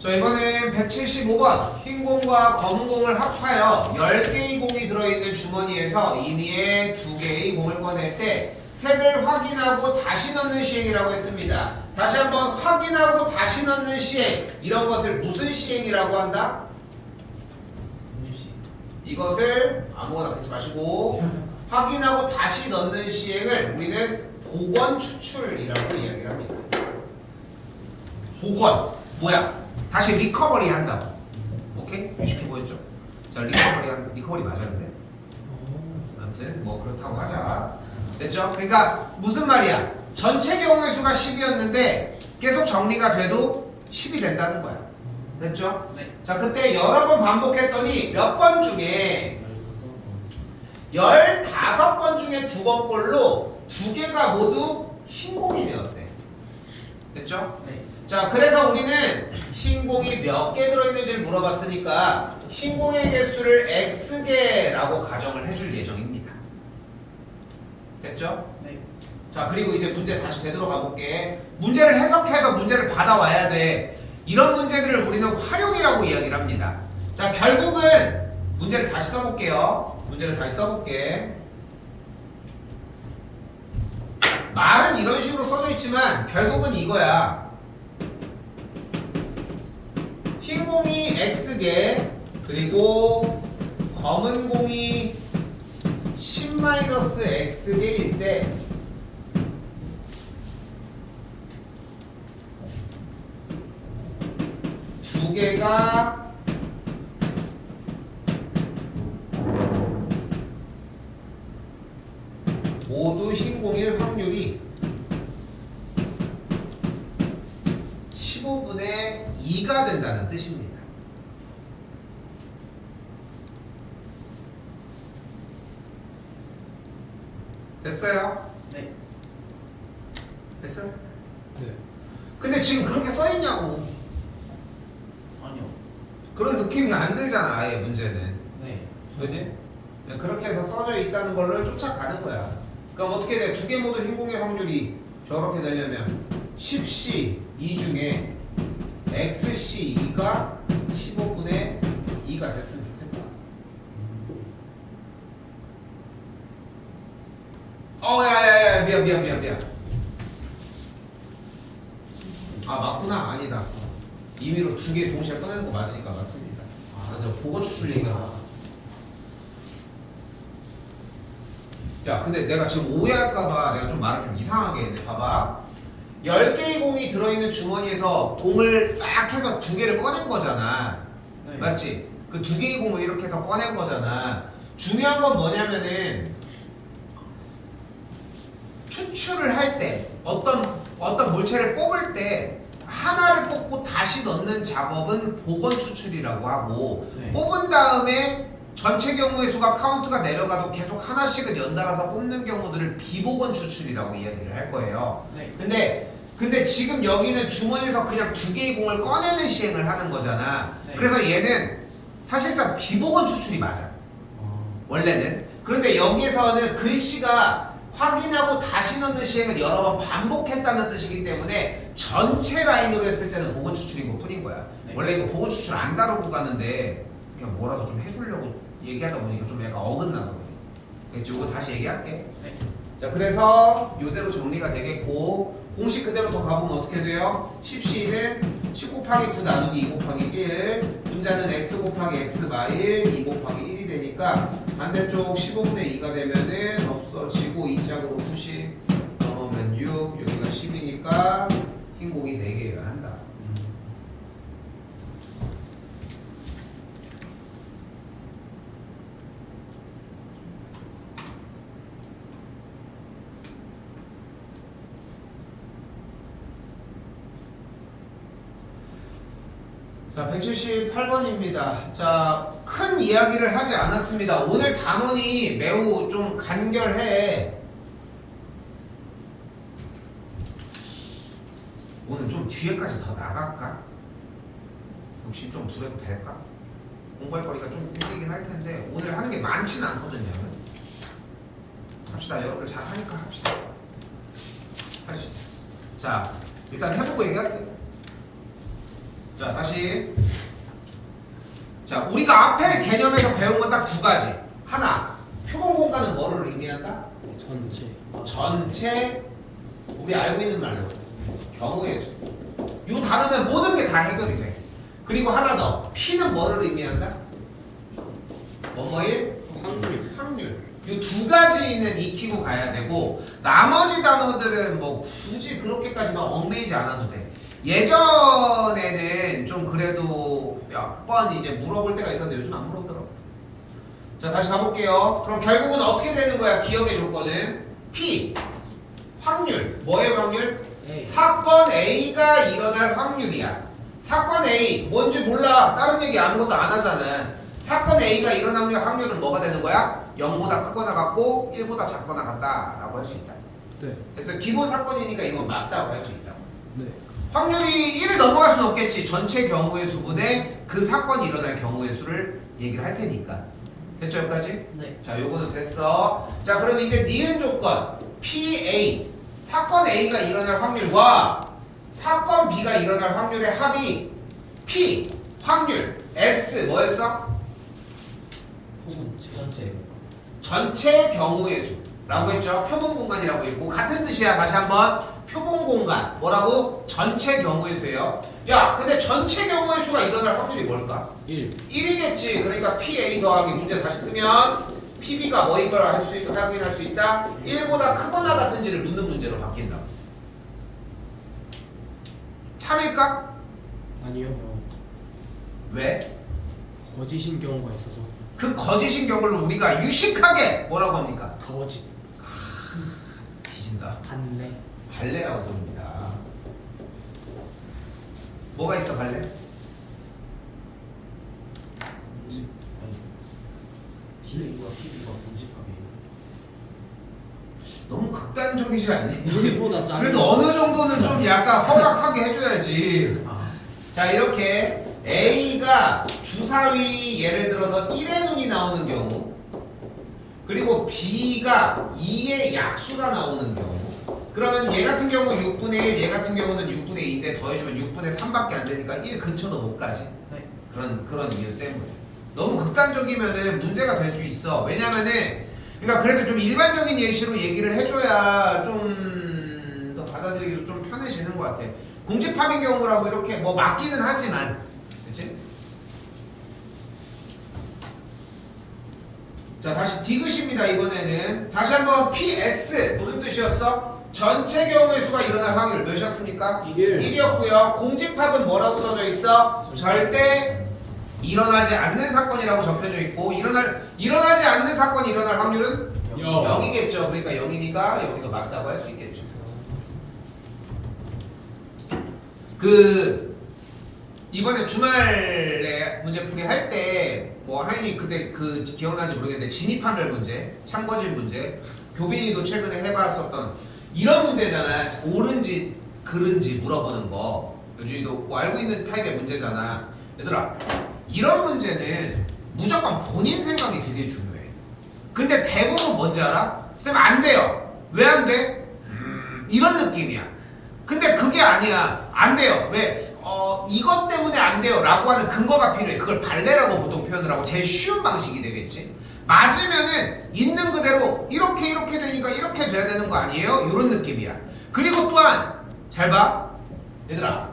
자 이번엔 175번 흰 공과 검은 공을 합하여 10개의 공이 들어있는 주머니에서 임의의 2개의 공을 꺼낼 때 색을 확인하고 다시 넣는 시행이라고 했습니다. 다시 한번 확인하고 다시 넣는 시행, 이런 것을 무슨 시행이라고 한다? 이것을 아무거나 넣지 마시고 확인하고 다시 넣는 시행을 우리는 복원 추출이라고 이야기를 합니다. 복원 뭐야? 다시 리커버리 한다. 오케이? 쉽게 보였죠? 자 리커버리 맞았는데 아무튼 뭐 그렇다고 하자. 됐죠? 그러니까 무슨 말이야? 전체 경우의 수가 10이었는데 계속 정리가 돼도 10이 된다는 거야. 됐죠? 네. 자 그때 여러 번 반복했더니 몇 번 중에 15번 중에 2번 꼴로 2개가 모두 흰 공이 되었대. 됐죠? 네. 자 그래서 우리는 흰 공이 몇 개 들어있는지를 물어봤으니까 흰 공의 개수를 X개라고 가정을 해줄 예정입니다. 됐죠? 네. 자 그리고 이제 문제 다시 되돌아가 볼게. 문제를 해석해서 문제를 받아와야 돼. 이런 문제들을 우리는 활용이라고 이야기를 합니다. 자 결국은 문제를 다시 써볼게요. 문제를 다시 써볼게. 말은 이런 식으로 써져 있지만 결국은 이거야. 흰 공이 X개 그리고 검은 공이 10-X개일 때 두 개가 모두 흰 공일 확률이 15분의 2가 된다는 뜻입니다. 됐어요? 네. 됐어요? 네. 근데 지금 그렇게 써있냐고. 아니요. 그런 느낌이 안 들잖아, 아예 문제는. 네. 그지? 그렇게 해서 써져 있다는 걸 쫓아가는 거야. 그럼 어떻게 돼? 두 개 모두 흰 공의 확률이 저렇게 되려면 10C 2 중에 XC 2가 15분의 2가 됐으면 좋겠다. 야야야 미안. 아 맞구나. 아니다. 임의로 두 개 동시에 꺼내는 거 맞으니까 맞습니다. 저 보고 추출 얘기가. 야 근데 내가 지금 오해할까봐 내가 좀 말을 좀 이상하게 했네. 봐봐, 10개의 공이 들어있는 주머니에서 공을 딱 해서 두 개를 꺼낸 거잖아. 네. 맞지? 그 두 개의 공을 이렇게 해서 꺼낸 거잖아. 중요한 건 뭐냐면은 추출을 할 때 어떤 물체를 뽑을 때 하나를 뽑고 다시 넣는 작업은 복원 추출이라고 하고, 네. 뽑은 다음에 전체 경우의 수가 카운트가 내려가도 계속 하나씩을 연달아서 뽑는 경우들을 비복원 추출이라고 이야기를 할 거예요. 네. 근데 지금 여기는 주머니에서 그냥 두 개의 공을 꺼내는 시행을 하는 거잖아. 네. 그래서 얘는 사실상 비복원 추출이 맞아, 원래는. 그런데 여기에서는 글씨가 확인하고 다시 넣는 시행을 여러 번 반복했다는 뜻이기 때문에 전체 라인으로 했을 때는 복원 추출인 것 뿐인 거야. 네. 원래 이거 복원 추출 안 다루고 가는데 그냥 뭐라도 좀 해주려고 얘기하다 보니까 좀 약간 어긋나서 그래. 그래서 이거 다시 얘기할게. 네. 자, 그래서 이대로 정리가 되겠고, 공식 그대로 더 가보면 어떻게 돼요? 10C는 10 곱하기 9 나누기 2 곱하기 1, 분자는 X 곱하기 X 마일 2 곱하기 1이 되니까 반대쪽 15분의 2가 되면은 없어지고 2짝으로 90 넘으면 6, 여기가 10이니까 흰 공이 4개여야 한다. 자, 178번입니다. 자, 큰 이야기를 하지 않았습니다. 오늘 단원이 매우 좀 간결해. 오늘 좀 뒤에까지 더 나갈까? 역시 좀 불해도 될까? 공부할 거리가 좀 생기긴 할 텐데 오늘 하는 게 많지는 않거든요. 합시다. 여러분들 잘 하니까 합시다. 할 수 있어. 자, 일단 해보고 얘기할게요. 자, 다시. 자, 우리가 앞에 개념에서 배운 건 딱 두 가지. 하나, 표본 공간은 뭐를 의미한다? 전체. 전체, 우리 알고 있는 말로 경우의 수. 이 단어면 모든 게 다 해결이 돼. 그리고 하나 더, P는 뭐를 의미한다? 뭐뭐일? 확률. 이 두 가지는 익히고 가야 되고, 나머지 단어들은 뭐 굳이 그렇게까지 막 얽매이지 않아도 돼. 예전에는 좀 그래도 몇 번 이제 물어볼 때가 있었는데 요즘 안 물어보더라고. 자, 다시 가볼게요. 그럼 결국은 어떻게 되는 거야? 기억의 조건은 P, 확률. 뭐의 확률? A. 사건 A가 일어날 확률이야. 사건 A 뭔지 몰라. 다른 얘기 아무것도 안 하잖아. 사건 A가 일어날 확률은 뭐가 되는 거야? 0보다 크거나 같고 1보다 작거나 같다라고 할 수 있다. 네. 그래서 기본 사건이니까 이건 맞다고 할 수 있다. 네. 확률이 1을 넘어갈 수는 없겠지. 전체 경우의 수분에 그 사건이 일어날 경우의 수를 얘기를 할 테니까. 됐죠, 여기까지? 네. 자, 요거는 됐어. 자, 그럼 이제 니은 조건 PA, 사건 A가 일어날 확률과 사건 B가 일어날 확률의 합이 P, 확률, S 뭐였어? 전체. 전체 경우의 수. 라고 했죠. 표본 공간이라고 했고 같은 뜻이야. 다시 한번 표본 공간 뭐라고? 전체 경우의 수예요. 야 근데 전체 경우의 수가 일어날 확률이 뭘까? 1이겠지. 그러니까 PA 더하기 문제 다시 쓰면 PB가 뭐인 걸 확인할 수 있다. 1보다 크거나 같은지를 묻는 문제로 바뀐다. 참일까? 아니요. 왜? 거짓인 경우가 있어서. 그 거짓인 경우를 우리가 유식하게 뭐라고 합니까? 거짓. 뒤진다. 반래. 발레라고 부릅니다. 뭐가 있어 발레? PA와 PB가 공집합이에요. 너무 극단적이지 않니? 1보다 작은. 그래도 어느 정도는 좀 약간 허락하게 해줘야지. 아, 자 이렇게 A가 주사위 예를 들어서 1의 눈이 나오는 경우 그리고 B가 2의 약수가 나오는 경우 그러면 얘 같은 경우 6분의 1, 얘 같은 경우는 6분의 2인데 더해주면 6분의 3밖에 안 되니까 1 근처도 못 가지. 네. 그런 이유 때문에 너무 극단적이면은 문제가 될 수 있어. 왜냐면은 그러니까 그래도 좀 일반적인 예시로 얘기를 해줘야 좀 더 받아들이기도 좀 편해지는 것 같아. 공집합인 경우라고 이렇게 뭐 맞기는 하지만, 그렇지? 자 다시 디귿입니다. 이번에는 다시 한번 PS 무슨 뜻이었어? 전체 경우의 수가 일어날 확률 몇이었습니까? 1이었고요. 공집합은 뭐라고 써져 있어? 절대 일어나지 않는 사건이라고 적혀져 있고 일어나지 않는 사건이 일어날 확률은 0이겠죠. 그러니까 0이니까 여기도 맞다고 할 수 있겠죠. 그 이번에 주말에 문제풀이 할 때 뭐 하인이 그때 그 기억나는지 모르겠는데 진입한별 문제, 참거진 문제, 교빈이도 최근에 해봤었던 이런 문제잖아. 옳은지 그른지 물어보는 거. 요준이도 뭐 알고 있는 타입의 문제잖아. 얘들아 이런 문제는 무조건 본인 생각이 되게 중요해. 근데 대부분 뭔지 알아? 쌤 안 돼요. 왜 안 돼? 이런 느낌이야. 근데 그게 아니야. 안 돼요. 왜? 이것 때문에 안 돼요 라고 하는 근거가 필요해. 그걸 발레라고 보통 표현을 하고 제일 쉬운 방식이 되겠지. 맞으면은 있는 그대로 이렇게 되니까 이렇게 돼야 되는 거 아니에요? 이런 느낌이야. 그리고 또한 잘 봐. 얘들아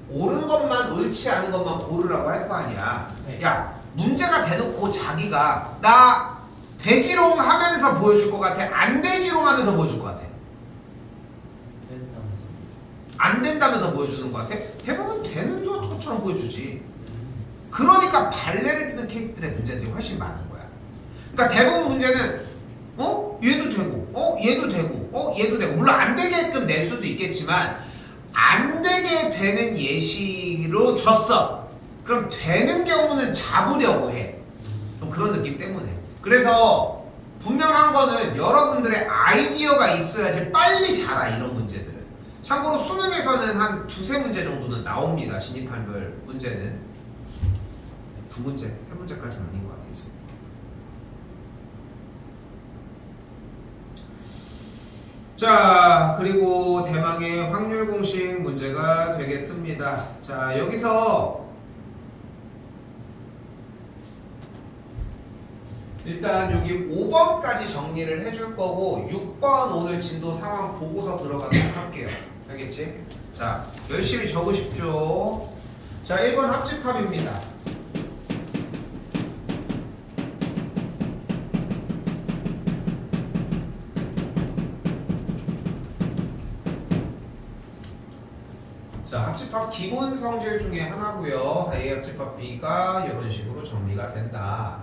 옳은 것만 옳지 않은 것만 고르라고 할 거 아니야. 네. 야 문제가 대놓고 자기가 나 되지롱 하면서 보여줄 것 같아? 안 되지롱 하면서 보여줄 것 같아? 된다면서. 안 된다면서 보여주는 것 같아? 대부분 되는 것처럼 보여주지. 그러니까 발레를 뜨는 케이스들의 문제들이 훨씬 많은 거야. 그러니까 대부분 문제는 얘도 되고 얘도 되고 얘도 되고 물론 안 되게끔 낼 수도 있겠지만 안 되게 되는 예시로 줬어. 그럼 되는 경우는 잡으려고 해. 좀 그런 느낌 때문에. 그래서 분명한 거는 여러분들의 아이디어가 있어야지 빨리 자라 이런 문제들은. 참고로 수능에서는 한 두세 문제 정도는 나옵니다. 진입한별 문제는. 두 문제, 세 문제까지는 아닌 것 같아요. 이제. 자 그리고 대망의 확률 공식 문제가 되겠습니다. 자 여기서 일단 여기 5번까지 정리를 해줄 거고 6번 오늘 진도 상황 보고서 들어가도록 할게요. 알겠지? 자 열심히 적으십시오. 자 1번 합집합입니다. 자 합집합 기본 성질 중에 하나고요. A 합집합 B가 이런 식으로 정리가 된다.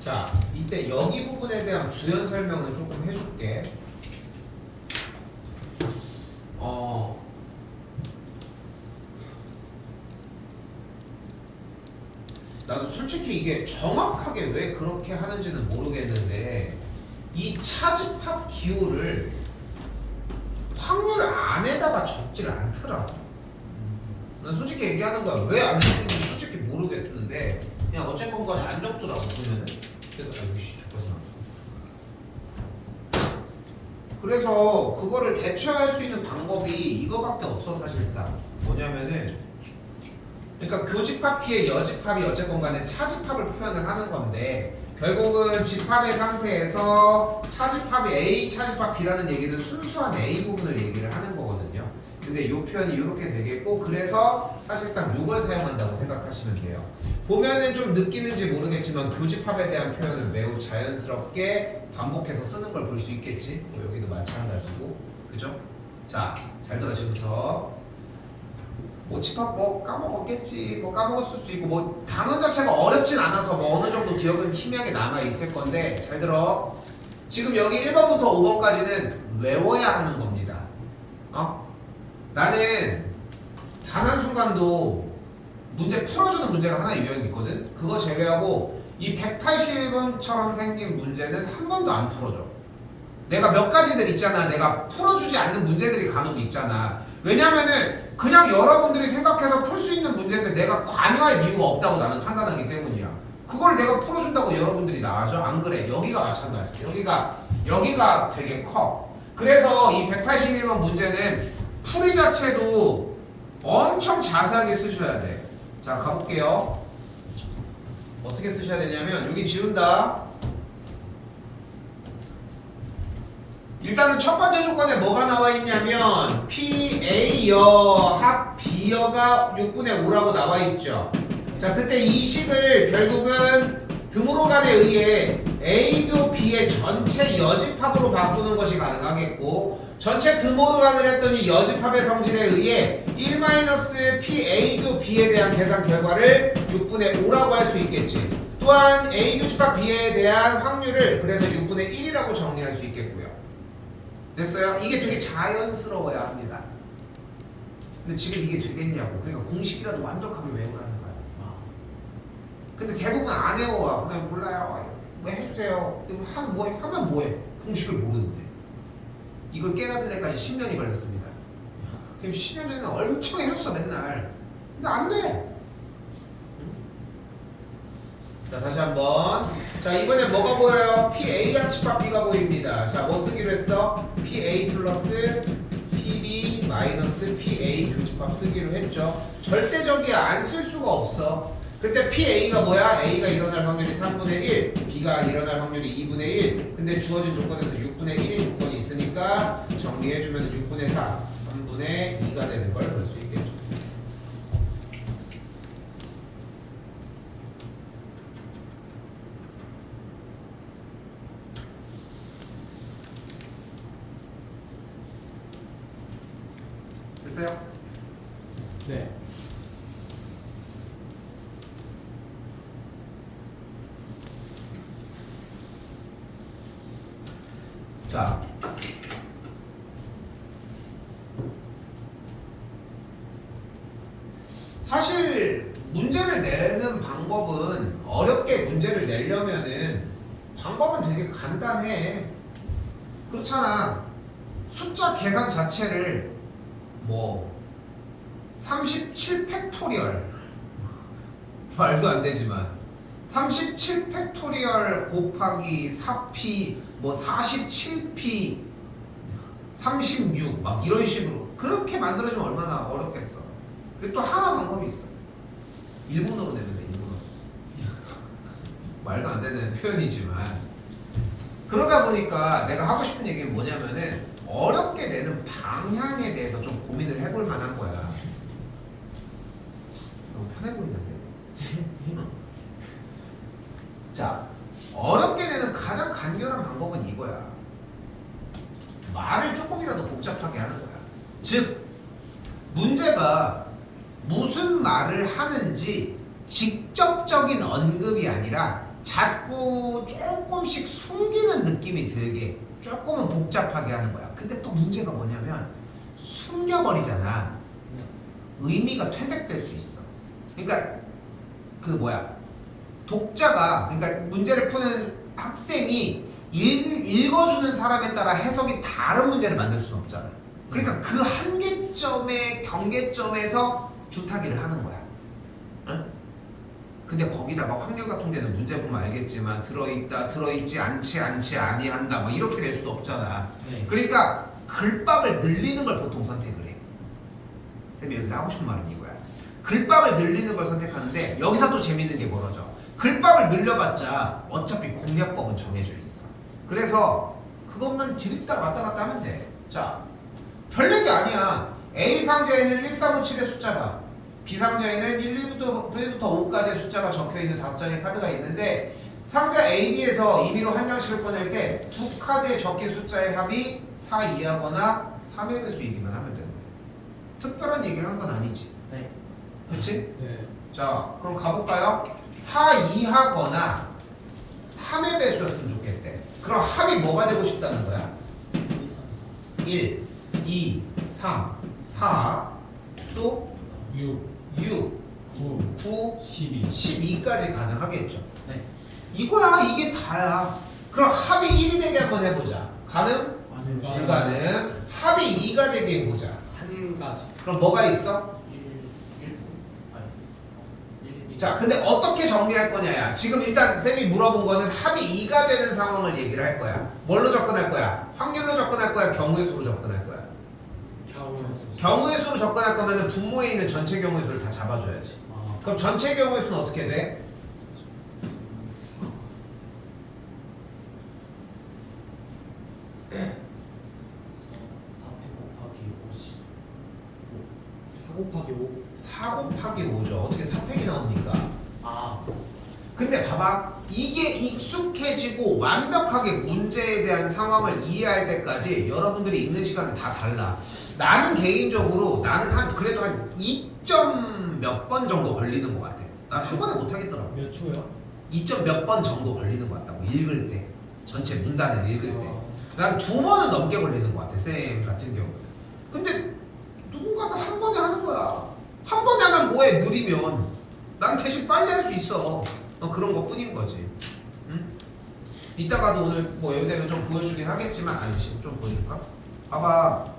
자, 이때 여기 부분에 대한 부연 설명을 조금 해줄게. 나도 솔직히 이게 정확하게 왜 그렇게 하는지는 모르겠는데 이 차집합 기호를 확률 안에다가 적질 않더라고. 난 솔직히 얘기하는 거야. 왜 안 적는지 솔직히 모르겠는데 그냥 어쨌건 간에 안 적더라고 보면은. 그래서 아이씨 죽어서 나왔어. 그래서 그거를 대처할 수 있는 방법이 이거밖에 없어 사실상. 뭐냐면은 그러니까 교집합 피해 여집합이 어쨌건 간에 차집합을 표현을 하는 건데 결국은 집합의 상태에서 차집합이 A, 차집합 B라는 얘기는 순수한 A 부분을 얘기를 하는 거거든요. 근데 이 표현이 이렇게 되겠고 그래서 사실상 이걸 사용한다고 생각하시면 돼요. 보면은 좀 느끼는지 모르겠지만 교집합에 대한 표현을 매우 자연스럽게 반복해서 쓰는 걸 볼 수 있겠지. 뭐 여기도 마찬가지고 그죠? 자, 잘 들어 지금부터. 뭐 집합 뭐 까먹었겠지, 뭐 까먹었을 수도 있고 뭐 단어 자체가 어렵진 않아서 뭐 어느 정도 기억은 희미하게 남아 있을 건데 잘 들어. 지금 여기 1번부터 5번까지는 외워야 하는 겁니다. 나는 단 한순간도 문제 풀어주는 문제가 하나 유형이 있거든. 그거 제외하고 이 181번처럼 생긴 문제는 한 번도 안 풀어줘. 내가 몇 가지들 있잖아. 내가 풀어주지 않는 문제들이 간혹 있잖아. 왜냐면은 그냥 여러분들이 생각해서 풀 수 있는 문제인데 내가 관여할 이유가 없다고 나는 판단하기 때문이야. 그걸 내가 풀어준다고 여러분들이 나아져? 안 그래. 여기가 마찬가지지. 여기가 되게 커. 그래서 이 181번 문제는 풀이 자체도 엄청 자세하게 쓰셔야 돼. 자, 가볼게요. 어떻게 쓰셔야 되냐면 여기 지운다. 일단은 첫 번째 조건에 뭐가 나와 있냐면 PA여 합 B여가 6분의 5라고 나와 있죠. 자, 그때 이 식을 결국은 드모로간에 의해 A교 B의 전체 여집합으로 바꾸는 것이 가능하겠고 전체 드모로간을 했더니 여집합의 성질에 의해 1-PA교 B에 대한 계산 결과를 6분의 5라고 할 수 있겠지. 또한 A교집합 B에 대한 확률을 그래서 6분의 1이라고 정리할 수 있겠고요. 됐어요? 이게 되게 자연스러워야 합니다. 근데 지금 이게 되겠냐고. 그러니까 공식이라도 완벽하게 외우라는 거야. 근데 대부분 안 외워와. 그냥 몰라요. 왜 해주세요. 하면 뭐해? 공식을 모르는데. 이걸 깨닫는 데까지 10년이 걸렸습니다. 그럼 10년 전에는 엄청 해줬어 맨날. 근데 안 돼. 자, 다시 한번. 자, 이번에 뭐가 보여요? PA 합집합 B가 보입니다. 자, 뭐 쓰기로 했어? PA 플러스 PB 마이너스 PA 교집합 쓰기로 했죠. 절대적이야. 안 쓸 수가 없어. 그때 PA가 뭐야? A가 일어날 확률이 3분의 1, B가 일어날 확률이 2분의 1. 근데 주어진 조건에서 6분의 1인 조건이 있으니까 정리해주면 6분의 4, 3분의 2가 되는 걸 볼 수 있겠죠. 됐어요? 네. 자, 사실 문제를 내는 방법은 어렵게 문제를 내려면은 방법은 되게 간단해. 그렇잖아. 숫자 계산 자체를 뭐 37 팩토리얼 말도 안 되지만 37 팩토리얼 곱하기 4p 뭐 47p 36 막 이런 식으로 그렇게 만들어주면 얼마나 어렵겠어. 그리고 또 하나 방법이 있어. 일본어로 내면 돼. 일본어로. 말도 안 되는 표현이지만 그러다 보니까 내가 하고 싶은 얘기는 뭐냐면은 어렵게 내는 방향에 대해서 좀 고민을 해볼 만한 거야. 너무 편해 보이는데? 말을 하는지 직접적인 언급이 아니라 자꾸 조금씩 숨기는 느낌이 들게 조금은 복잡하게 하는 거야. 근데 또 문제가 뭐냐면 숨겨버리잖아. 의미가 퇴색될 수 있어. 그러니까 독자가, 그러니까 문제를 푸는 학생이 읽어주는 사람에 따라 해석이 다른 문제를 만들 수는 없잖아. 그러니까 그 한계점의 경계점에서 줄타기를 하는 거야. 응? 근데 거기다가 확률과 통계는 문제 보면 알겠지만 들어있다, 들어있지 않지, 아니한다 뭐 이렇게 될 수도 없잖아. 네. 그러니까 글밥을 늘리는 걸 보통 선택을 해. 쌤이 여기서 하고 싶은 말은 이거야. 글밥을 늘리는 걸 선택하는데 여기서 또 재밌는 게 벌어져. 글밥을 늘려봤자 어차피 공략법은 정해져 있어. 그래서 그것만 디립다 왔다 갔다 하면 돼. 자, 별 얘기 아니야. A 상자에는 1, 3, 5, 7의 숫자가, B 상자에는 1부터 5까지의 숫자가 적혀있는 5장의 카드가 있는데 상자 A, B에서 임의로 한 장씩을 꺼낼 때 두 카드에 적힌 숫자의 합이 4 이하거나 3의 배수이기만 하면 된대. 특별한 얘기를 한 건 아니지. 네. 그치? 네. 자, 그럼 가볼까요? 4 이하거나 3의 배수였으면 좋겠대. 그럼 합이 뭐가 되고 싶다는 거야? 1, 2, 3, 4, 또 6, 6, 9, 9, 12. 12까지 가능하겠죠. 네. 이거야, 이게 다야. 그럼 합이 1이 되게 한번 해보자. 가능? 불가능. 합이 2가 되게 해보자. 한 가지. 그럼 뭐가 있어? 1. 자, 근데 어떻게 정리할 거냐야. 지금 일단 쌤이 물어본 거는 합이 2가 되는 상황을 얘기를 할 거야. 뭘로 접근할 거야? 확률로 접근할 거야? 경우의 수로 접근할 거야? 경우의 수로 접근할 거면은 분모에 있는 전체 경우의 수를 다 잡아줘야지. 그럼 전체 경우의 수는 어떻게 돼? 4 곱하기 5. 4 곱하기 5죠. 어떻게 4팩이 나옵니까? 아. 근데 봐봐, 이게 익숙해지고 완벽하게 문제에 대한 상황을 이해할 때까지 여러분들이 읽는 시간은 다 달라. 나는 개인적으로 그래도 한 2점 몇 번 정도 걸리는 것 같아. 난 한 번에 못 하겠더라고. 몇 초요? 2점 몇 번 정도 걸리는 것 같다고, 읽을 때. 전체 문단을 읽을 때. 난 2번은 넘게 걸리는 것 같아, 쌤 같은 경우는. 근데 누군가는 한 번에 하는 거야. 한 번에 하면 뭐해, 느리면. 난 대신 빨리 할 수 있어. 그런 것 뿐인 거지. 응? 이따가도 오늘 뭐 여기 되면 좀 보여주긴 하겠지만, 아니, 지금 좀 보여줄까? 봐봐.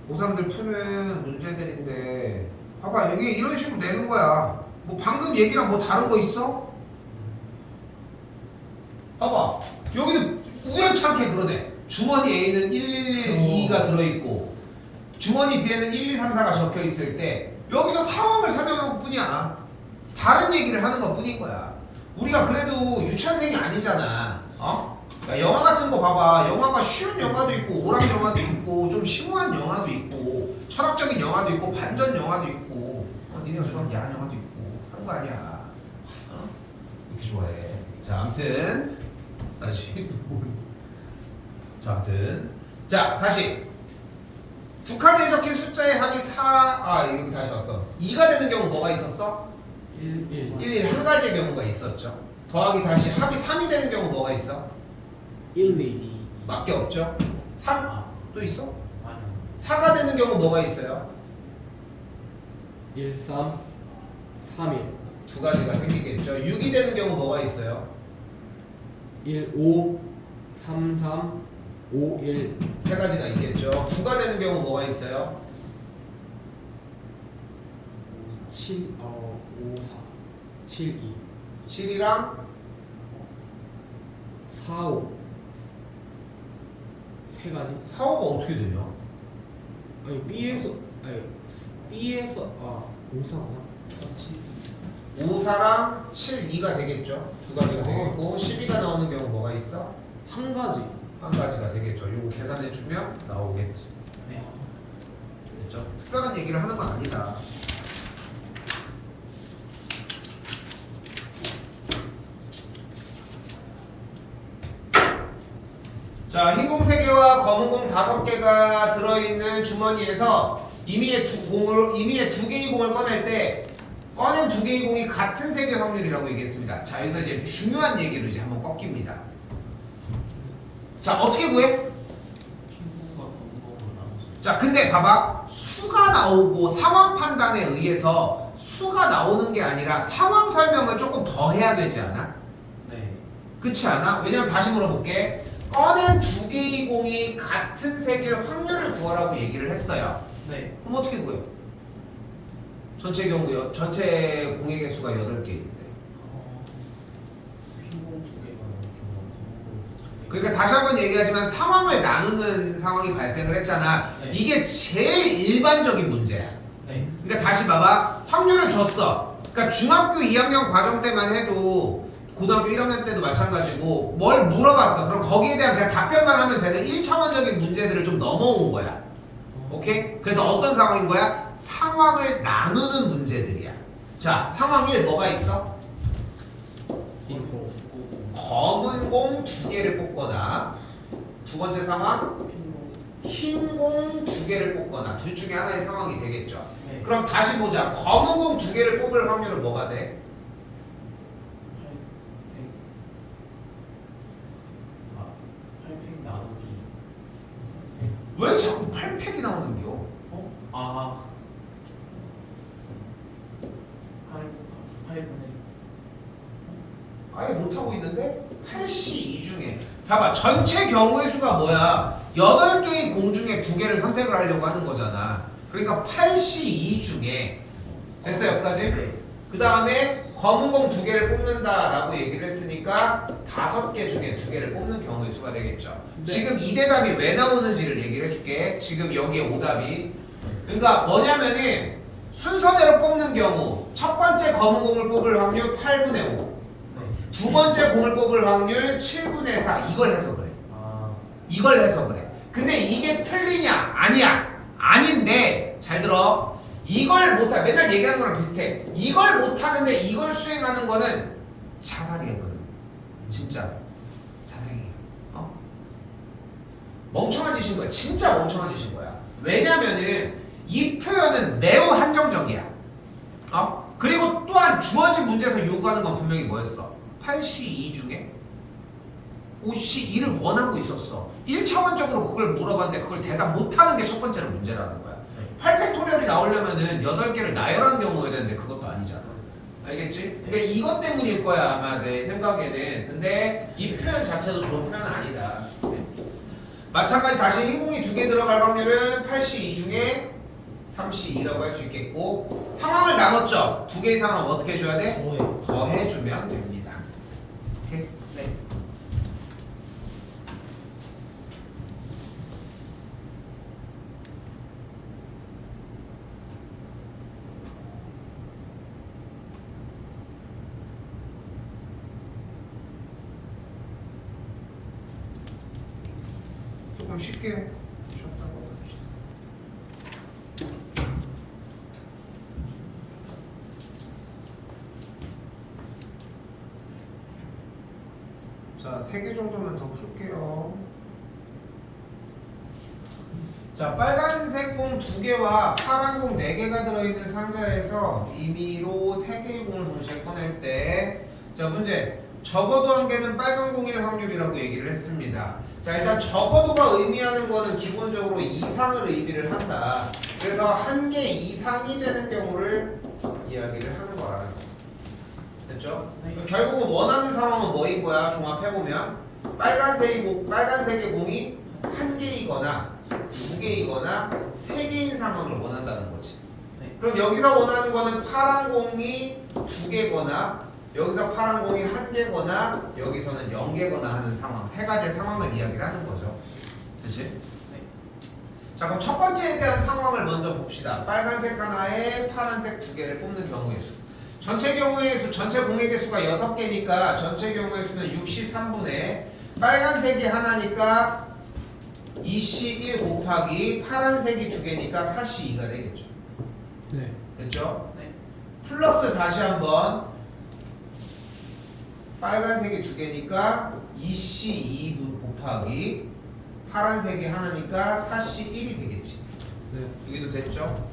고3들 푸는 문제들인데, 봐봐, 여기 이런 식으로 내는 거야. 뭐 방금 얘기랑 뭐 다른 거 있어? 봐봐, 여기는 우연찮게 그러네. 주머니 A는 111, 2가 들어있고 주머니 B에는 1, 2, 3, 4가 적혀있을 때 여기서 상황을 설명한 것 뿐이야. 다른 얘기를 하는 것 뿐인 거야. 우리가 그래도 유치원생이 아니잖아. 야, 영화 같은 거 봐봐. 영화가 쉬운 영화도 있고 오락 영화도 있고 좀 심오한 영화도 있고 철학적인 영화도 있고 반전 영화도 있고 니네가 좋아하는 야한 영화도 있고 하는 거 아니야. 이렇게 좋아해. 자, 아무튼 다시 자, 다시 두 카드에 적힌 숫자의 합이 4, 여기 다시 왔어. 2가 되는 경우 뭐가 있었어? 1 한 가지의 경우가 있었죠. 더하기 다시 합이 3이 되는 경우 뭐가 있어? 1, 2. 밖에 없죠. 3 또 있어? 아니요. 4가 되는 경우 뭐가 있어요? 1, 3, 3, 1. 두 가지가 생기겠죠. 6이 되는 경우 뭐가 있어요? 1, 5, 3, 3, 5, 1. 세 가지가 있겠죠. 9가 되는 경우 뭐가 있어요? 7, 5, 4, 7, 2. 7이랑 4, 5. 세 가지? 4, 5가 어떻게 되냐? 아니, B에서 5사구나. 5, 4랑 7, 2가 되겠죠. 두 가지가 되겠고 12가 나오는 경우 뭐가 있어? 한 가지. 한 가지가 되겠죠. 요거 계산해주면 나오겠지. 네. 됐죠? 특별한 얘기를 하는 건 아니다. 자, 흰 공 3개와 검은 공 5개가 들어있는 주머니에서 이미의 두 개의 공을 꺼낼 때 꺼낸 두 개의 공이 같은 색의 확률이라고 얘기했습니다. 자, 여기서 이제 중요한 얘기로 이제 한번 꺾입니다. 자, 어떻게 구해? 흰공과 검은공으로 나눠서. 자, 근데 봐봐. 수가 나오고 상황 판단에 의해서 수가 나오는 게 아니라 상황 설명을 조금 더 해야 되지 않아? 네. 그렇지 않아? 왜냐면 다시 물어볼게. 꺼낸 두 개의 공이 같은 색일 확률을 구하라고 얘기를 했어요. 네. 그럼 어떻게 구해요? 전체 전체 공의 개수가 8개인데. 흰공 2개가 나올 경우 검은공 2개. 그러니까 다시 한번 얘기하지만 상황을 나누는 상황이 발생을 했잖아. 네. 이게 제일 일반적인 문제야. 네. 그러니까 다시 봐봐. 확률을 줬어. 그러니까 중학교 2학년 과정 때만 해도 고등학교 1학년 때도 마찬가지고 뭘 물어봤어. 그럼 거기에 대한 그냥 답변만 하면 되는 1차원적인 문제들을 좀 넘어온 거야. 오케이? 그래서 어떤 상황인 거야? 상황을 나누는 문제들이야. 자, 상황 1 뭐가 있어? 흰공 검은 공 2개를 뽑거나 두 번째 상황 흰 공 2개를 뽑거나 둘 중에 하나의 상황이 되겠죠. 네. 그럼 다시 보자. 검은 공 2개를 뽑을 확률은 뭐가 돼? 8팩 나누기. 왜 자꾸 8팩이 나오는겨? 어? 아. 8분의. 아예 못하고 있는데 8시 2 중에 봐봐. 전체 경우의 수가 뭐야? 8개의 공 중에 2개를 선택을 하려고 하는 거잖아. 그러니까 8시 2 중에 됐어요 여기까지? 네. 그 다음에 검은 공 2개를 뽑는다라고 얘기를 했으니까 5개 중에 2개를 뽑는 경우의 수가 되겠죠. 네. 지금 이 대답이 왜 나오는지를 얘기를 해줄게. 지금 여기에 오답이. 그러니까 뭐냐면은 순서대로 뽑는 경우 첫 번째 검은 공을 뽑을 확률 8분의 5. 네. 두 번째 공을 뽑을 확률 7분의 4. 이걸 해서 그래. 아. 이걸 해서 그래. 근데 이게 틀리냐? 아니야. 아닌데 잘 들어. 이걸 못하 맨날 얘기하는 거랑 비슷해. 이걸 못하는데 이걸 수행하는 거는 자살이거든. 진짜 자살이에요. 어? 멍청한 짓인 거야. 진짜 멍청한 짓인 거야. 왜냐면은 이 표현은 매우 한정적이야. 어? 그리고 또한 주어진 문제에서 요구하는 건 분명히 뭐였어? 8시 2 중에 5시 2를 원하고 있었어. 1차원적으로 그걸 물어봤는데 그걸 대답 못하는 게 첫 번째로 문제라는 거야. 8팩토리얼이 나오려면은 8개를 나열한 경우여야 되는데 그것도 아니잖아. 알겠지? 그러니까 이것 때문일 거야 아마 내 생각에는. 근데 이 표현 자체도 좋은 표현은 아니다. 마찬가지 다시 흰공이 2개 들어갈 확률은 8시 2 중에 3시 2라고 할 수 있겠고 상황을 나눴죠? 2개의 상황 어떻게 해줘야 돼? 더해요. 더해주면 됩니다. 오케이? 네. 조금 쉽게 쉬었다고 합시다. 자, 3개 정도만 더 풀게요. 자, 빨간색 공 2개와 파란 공 4개가 들어있는 상자에서 임의로 3개의 공을 동시에 꺼낼 때, 자, 문제. 적어도 한 개는 빨간 공일 확률이라고 얘기를 했습니다. 자, 일단 적어도가 의미하는 거는 기본적으로 이상을 의미를 한다. 그래서 한 개 이상이 되는 경우를 이야기를 하는 거라는 거. 됐죠? 네. 결국은 원하는 상황은 뭐인 거야? 종합해보면 빨간색의 공이 한 개이거나 2개이거나 3개인 상황을 원한다는 거지. 네. 그럼 여기서 원하는 거는 파란 공이 2개거나 여기서 파란 공이 1개거나 여기서는 0개거나 하는 상황, 3가지의 상황을 이야기를 하는 거죠. 그치? 네. 자, 그럼 첫 번째에 대한 상황을 먼저 봅시다. 빨간색 하나에 파란색 2개를 뽑는 경우의 수. 전체 경우의 수, 전체 공의 개수가 6개니까 전체 경우의 수는 6시 3분의 빨간색이 하나니까 2시 1 곱하기 파란색이 2개니까 4시 2가 되겠죠. 네. 됐죠? 네. 플러스 다시 한번 빨간색이 2개니까 2C 2 곱하기 파란색이 하나니까 4C 1이 되겠지. 네. 여기도 됐죠?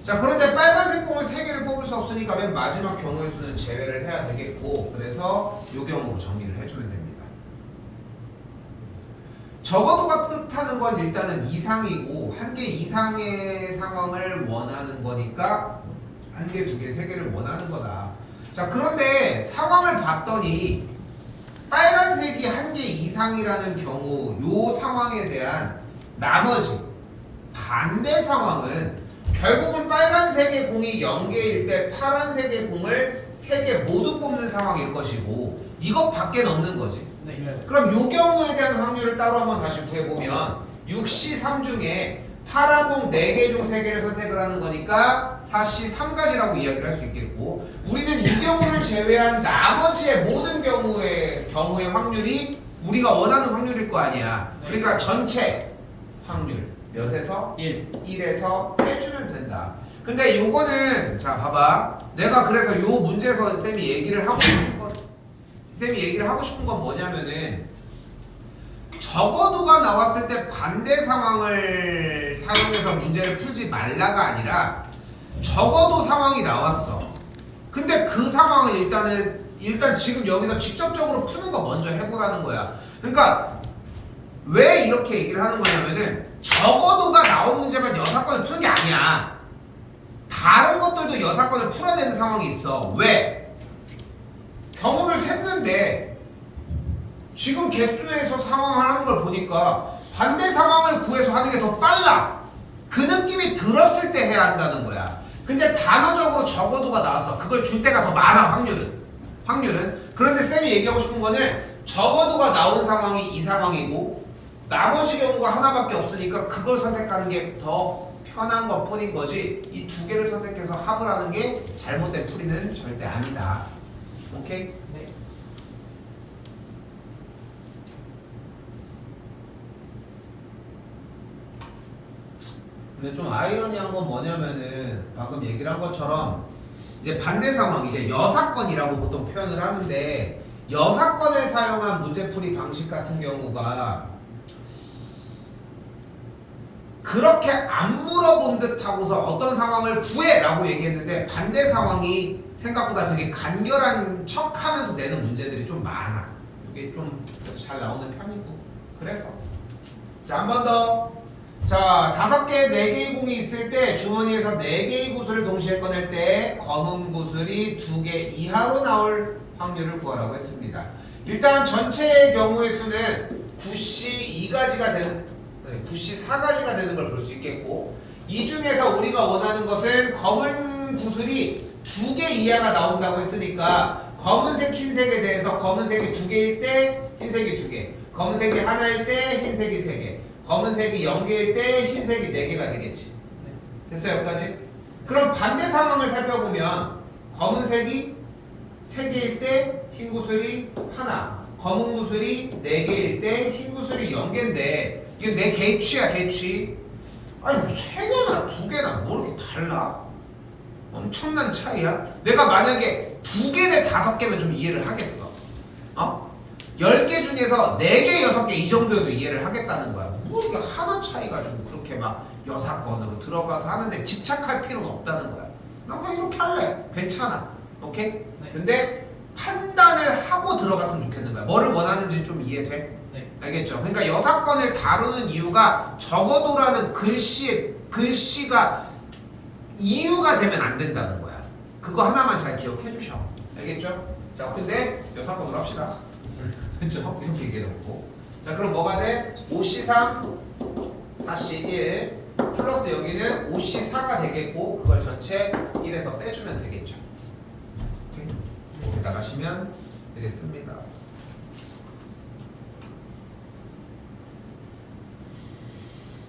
자, 그런데 빨간색 공을 3개를 뽑을 수 없으니까 맨 마지막 경우의 수는 제외를 해야 되겠고, 그래서 이 경우로 정리를 해주면 됩니다. 적어도가 뜻하는 건 일단은 이상이고, 1개 이상의 상황을 원하는 거니까 1개, 2개, 3개를 원하는 거다. 자, 그런데 상황을 봤더니 빨간색이 1개 이상이라는 경우 요 상황에 대한 나머지 반대 상황은 결국은 빨간색의 공이 0개일 때 파란색의 공을 3개 모두 뽑는 상황일 것이고, 이것밖에 없는 거지. 네. 그럼 요 경우에 대한 확률을 따로 한번 다시 구해보면 6C3 중에 파란 공 4개 중 3개를 선택을 하는 거니까 4C3가지라고 이야기를 할 수 있겠고, 우리는 이 경우를 제외한 나머지의 모든 경우의 확률이 우리가 원하는 확률일 거 아니야. 그러니까 전체 확률 몇에서 1에서 빼주면 된다. 근데 요거는 자 봐봐, 내가 그래서 요 문제에서 쌤이 얘기를 하고 싶은 건 뭐냐면은, 적어도가 나왔을 때 반대 상황을 사용해서 문제를 풀지 말라가 아니라 적어도 상황이 나왔어. 근데 그 상황은 일단 지금 여기서 직접적으로 푸는 거 먼저 해보라는 거야. 그러니까 왜 이렇게 얘기를 하는 거냐면은, 적어도가 나온 문제만 6사건을 푸는 게 아니야. 다른 것들도 6사건을 풀어야 되는 상황이 있어. 왜? 경우를 샜는데 지금 개수에서 상황을 하는 걸 보니까 반대 상황을 구해서 하는 게 더 빨라. 그 느낌이 들었을 때 해야 한다는 거야. 근데 단어적으로 적어도가 나왔어. 그걸 줄 때가 더 많아, 확률은. 그런데 쌤이 얘기하고 싶은 거는, 적어도가 나온 상황이 이 상황이고 나머지 경우가 하나밖에 없으니까 그걸 선택하는 게 더 편한 것 뿐인 거지, 이 2개를 선택해서 합을 하는 게 잘못된 풀이는 절대 아니다. 오케이? 네. 근데 좀 아이러니한 건 뭐냐면은, 방금 얘기를 한 것처럼 이제 반대 상황, 이제 여사건이라고 보통 표현을 하는데, 여사건을 사용한 문제풀이 방식 같은 경우가 그렇게 안 물어본 듯 하고서 어떤 상황을 구해 라고 얘기했는데, 반대 상황이 생각보다 되게 간결한 척 하면서 내는 문제들이 좀 많아. 이게 좀 잘 나오는 편이고. 그래서 자, 한 번 더. 자, 5개, 4개의 공이 있을 때 주머니에서 4개의 구슬을 동시에 꺼낼 때 검은 구슬이 2개 이하로 나올 확률을 구하라고 했습니다. 일단 전체의 경우의 수는 9C2가지가 되는 9C4가지가 되는 걸 볼 수 있겠고, 이 중에서 우리가 원하는 것은 검은 구슬이 2개 이하가 나온다고 했으니까 검은색, 흰색에 대해서 검은색이 2개일 때 흰색이 2개, 검은색이 하나일 때 흰색이 3개, 검은색이 0개일 때 흰색이 4개가 되겠지. 됐어요, 여기까지? 그럼 반대 상황을 살펴보면 검은색이 3개일 때 흰 구슬이 하나, 검은 구슬이 4개일 때 흰 구슬이 0개인데, 이게 내 개취야, 개취. 아니 3개나 2개나 뭐 이렇게 달라? 엄청난 차이야. 내가 만약에 2개 대 5개면 좀 이해를 하겠어. 10개 중에서 4개, 6개 이 정도여도 이해를 하겠다는 거야. 뭐 이게 하나 차이 가지고 그렇게 막 여사건으로 들어가서 하는데 집착할 필요는 없다는 거야. 나 그냥 이렇게 할래. 괜찮아. 오케이? 네. 근데 판단을 하고 들어갔으면 좋겠는 거야. 뭐를 원하는지 좀 이해돼? 네. 알겠죠? 그러니까 여사건을 다루는 이유가 적어도라는 글씨가 이유가 되면 안 된다는 거야. 그거 하나만 잘 기억해 주셔. 알겠죠? 자, 근데 여사건으로 합시다. 그렇죠? 이렇게 얘기해놓고. 자, 그럼 뭐가 돼? 5C3, 4C1 플러스 여기는 5C4가 되겠고, 그걸 전체 1에서 빼주면 되겠죠. 오케이? 이렇게 나가시면 되겠습니다.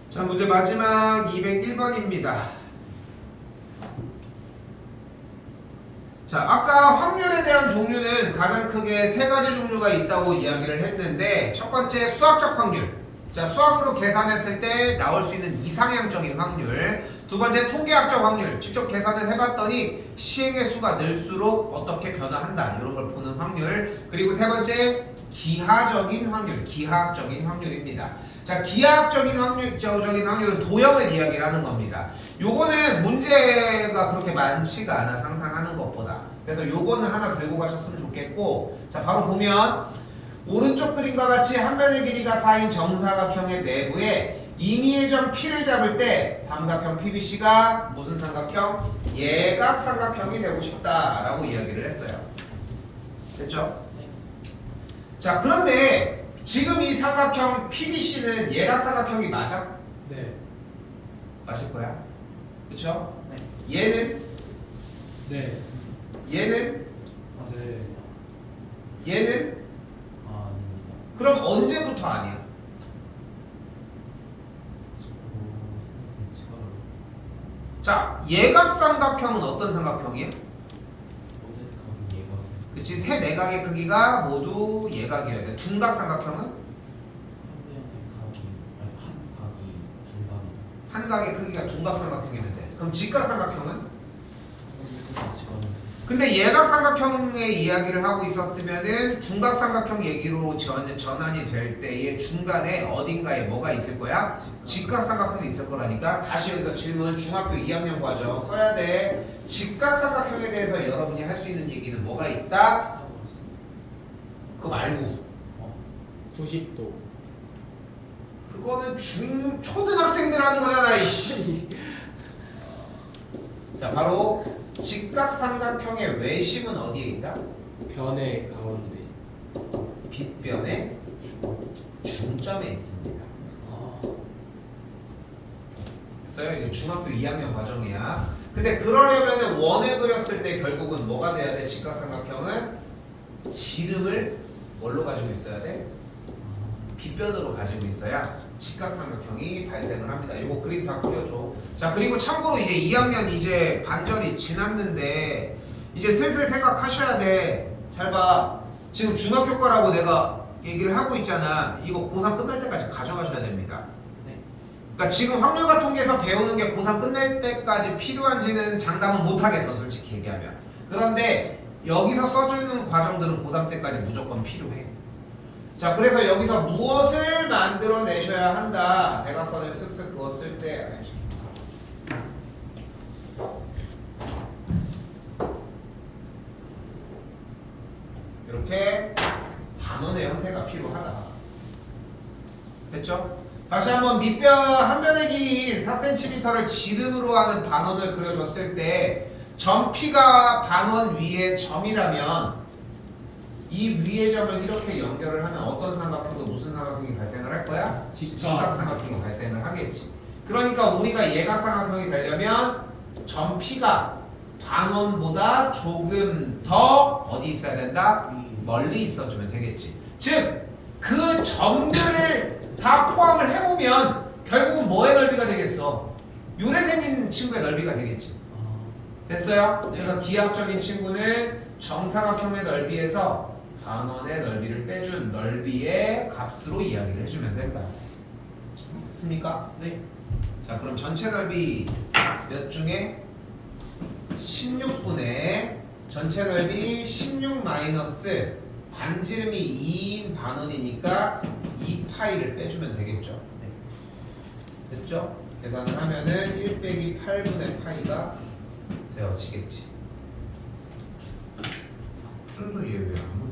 자, 문제 마지막 201번입니다. 자, 아까 확률에 대한 종류는 가장 크게 3가지 종류가 있다고 이야기를 했는데, 첫 번째 수학적 확률. 자, 수학으로 계산했을 때 나올 수 있는 이상향적인 확률. 두 번째 통계학적 확률. 직접 계산을 해봤더니 시행의 수가 늘수록 어떻게 변화한다, 이런 걸 보는 확률. 그리고 세 번째 기하적인 확률, 기하학적인 확률입니다. 자, 기하학적인 확률적인 확률은 도형을 이야기를 하는 겁니다. 요거는 문제가 그렇게 많지가 않아, 상상하는 것보다. 그래서 요거는 하나 들고 가셨으면 좋겠고, 자, 바로 보면 오른쪽 그림과 같이 한 변의 길이가 4인 정사각형의 내부에 임의의 점 P를 잡을 때 삼각형 PBC가 무슨 삼각형? 예각삼각형이 되고 싶다라고 이야기를 했어요. 됐죠? 자, 그런데 지금 이 삼각형 PBC는 예각삼각형이 맞아? 네. 맞을 거야. 그쵸? 네. 얘는? 네. 얘는? 네. 얘는? 아, 아닙니다. 그럼 언제부터 아니야? 지금 자, 예각삼각형은 어떤 삼각형이야? 어색하게 얘가 그치, 세 내각의 크기가 모두 예각이어야 돼. 둔각삼각형은? 한 각이 아니 한 각이 중간이다. 한 각의 크기가 둔각삼각형이면 돼. 그럼 직각삼각형은? 지금 근데 예각삼각형의 이야기를 하고 있었으면은 둔각삼각형 얘기로 전환이 될 때의 중간에 어딘가에 뭐가 있을 거야? 직각삼각형이 있을 거라니까. 다시 여기서 질문, 중학교 2학년 과정 써야 돼. 직각삼각형에 대해서 여러분이 할 수 있는 얘기는 뭐가 있다? 그거 말고 90도. 그거는 초등학생들 하는 거잖아, 이씨. 자, 바로 직각삼각형의 외심은 어디에 있다? 변의 가운데. 빗변의 중점에 있습니다. 아. 됐어요? 이거 중학교 2학년 과정이야. 근데 그러려면 원을 그렸을 때 결국은 뭐가 돼야 돼? 직각삼각형은 지름을 뭘로 가지고 있어야 돼? 빗변으로 가지고 있어야 직각삼각형이 발생을 합니다. 이거 그림 다 그려줘. 자, 그리고 참고로 이제 2학년 이제 반절이 지났는데 이제 슬슬 생각하셔야 돼. 잘 봐. 지금 중학교 거라고 내가 얘기를 하고 있잖아. 이거 고3 끝날 때까지 가져가셔야 됩니다. 그러니까 지금 확률과 통계에서 배우는 게 고3 끝날 때까지 필요한지는 장담은 못하겠어, 솔직히 얘기하면. 그런데 여기서 써주는 과정들은 고3 때까지 무조건 필요해. 자, 그래서 여기서 무엇을 만들어내셔야 한다. 대각선을 쓱쓱 그었을 때 이렇게 반원의 형태가 필요하다. 됐죠? 다시 한번 밑변 한 변의 길이인 4cm를 지름으로 하는 반원을 그려줬을 때 점 P가 반원 위에 점이라면 이 위의 점을 이렇게 연결을 하면 어떤 삼각형도 무슨 삼각형이 발생을 할 거야? 직각삼각형이 발생을 하겠지. 그러니까 우리가 예각삼각형이 되려면 점 P가 반원보다 조금 더 어디 있어야 된다? 멀리 있어주면 되겠지. 즉, 그 점들을 다 포함을 해보면 결국은 뭐의 넓이가 되겠어? 요래 생긴 친구의 넓이가 되겠지. 됐어요? 그래서 기하학적인 친구는 정사각형의 넓이에서 반원의 넓이를 빼준 넓이의 값으로 이야기를 해주면 된다. 됐습니까? 네. 자, 그럼 전체 넓이 몇 중에? 16분의 전체 넓이 16 마이너스 반지름이 2인 반원이니까 2파이를 빼주면 되겠죠. 됐죠? 계산을 하면은 1 빼기 8분의 파이가 되어지겠지. 순수 얘 왜 안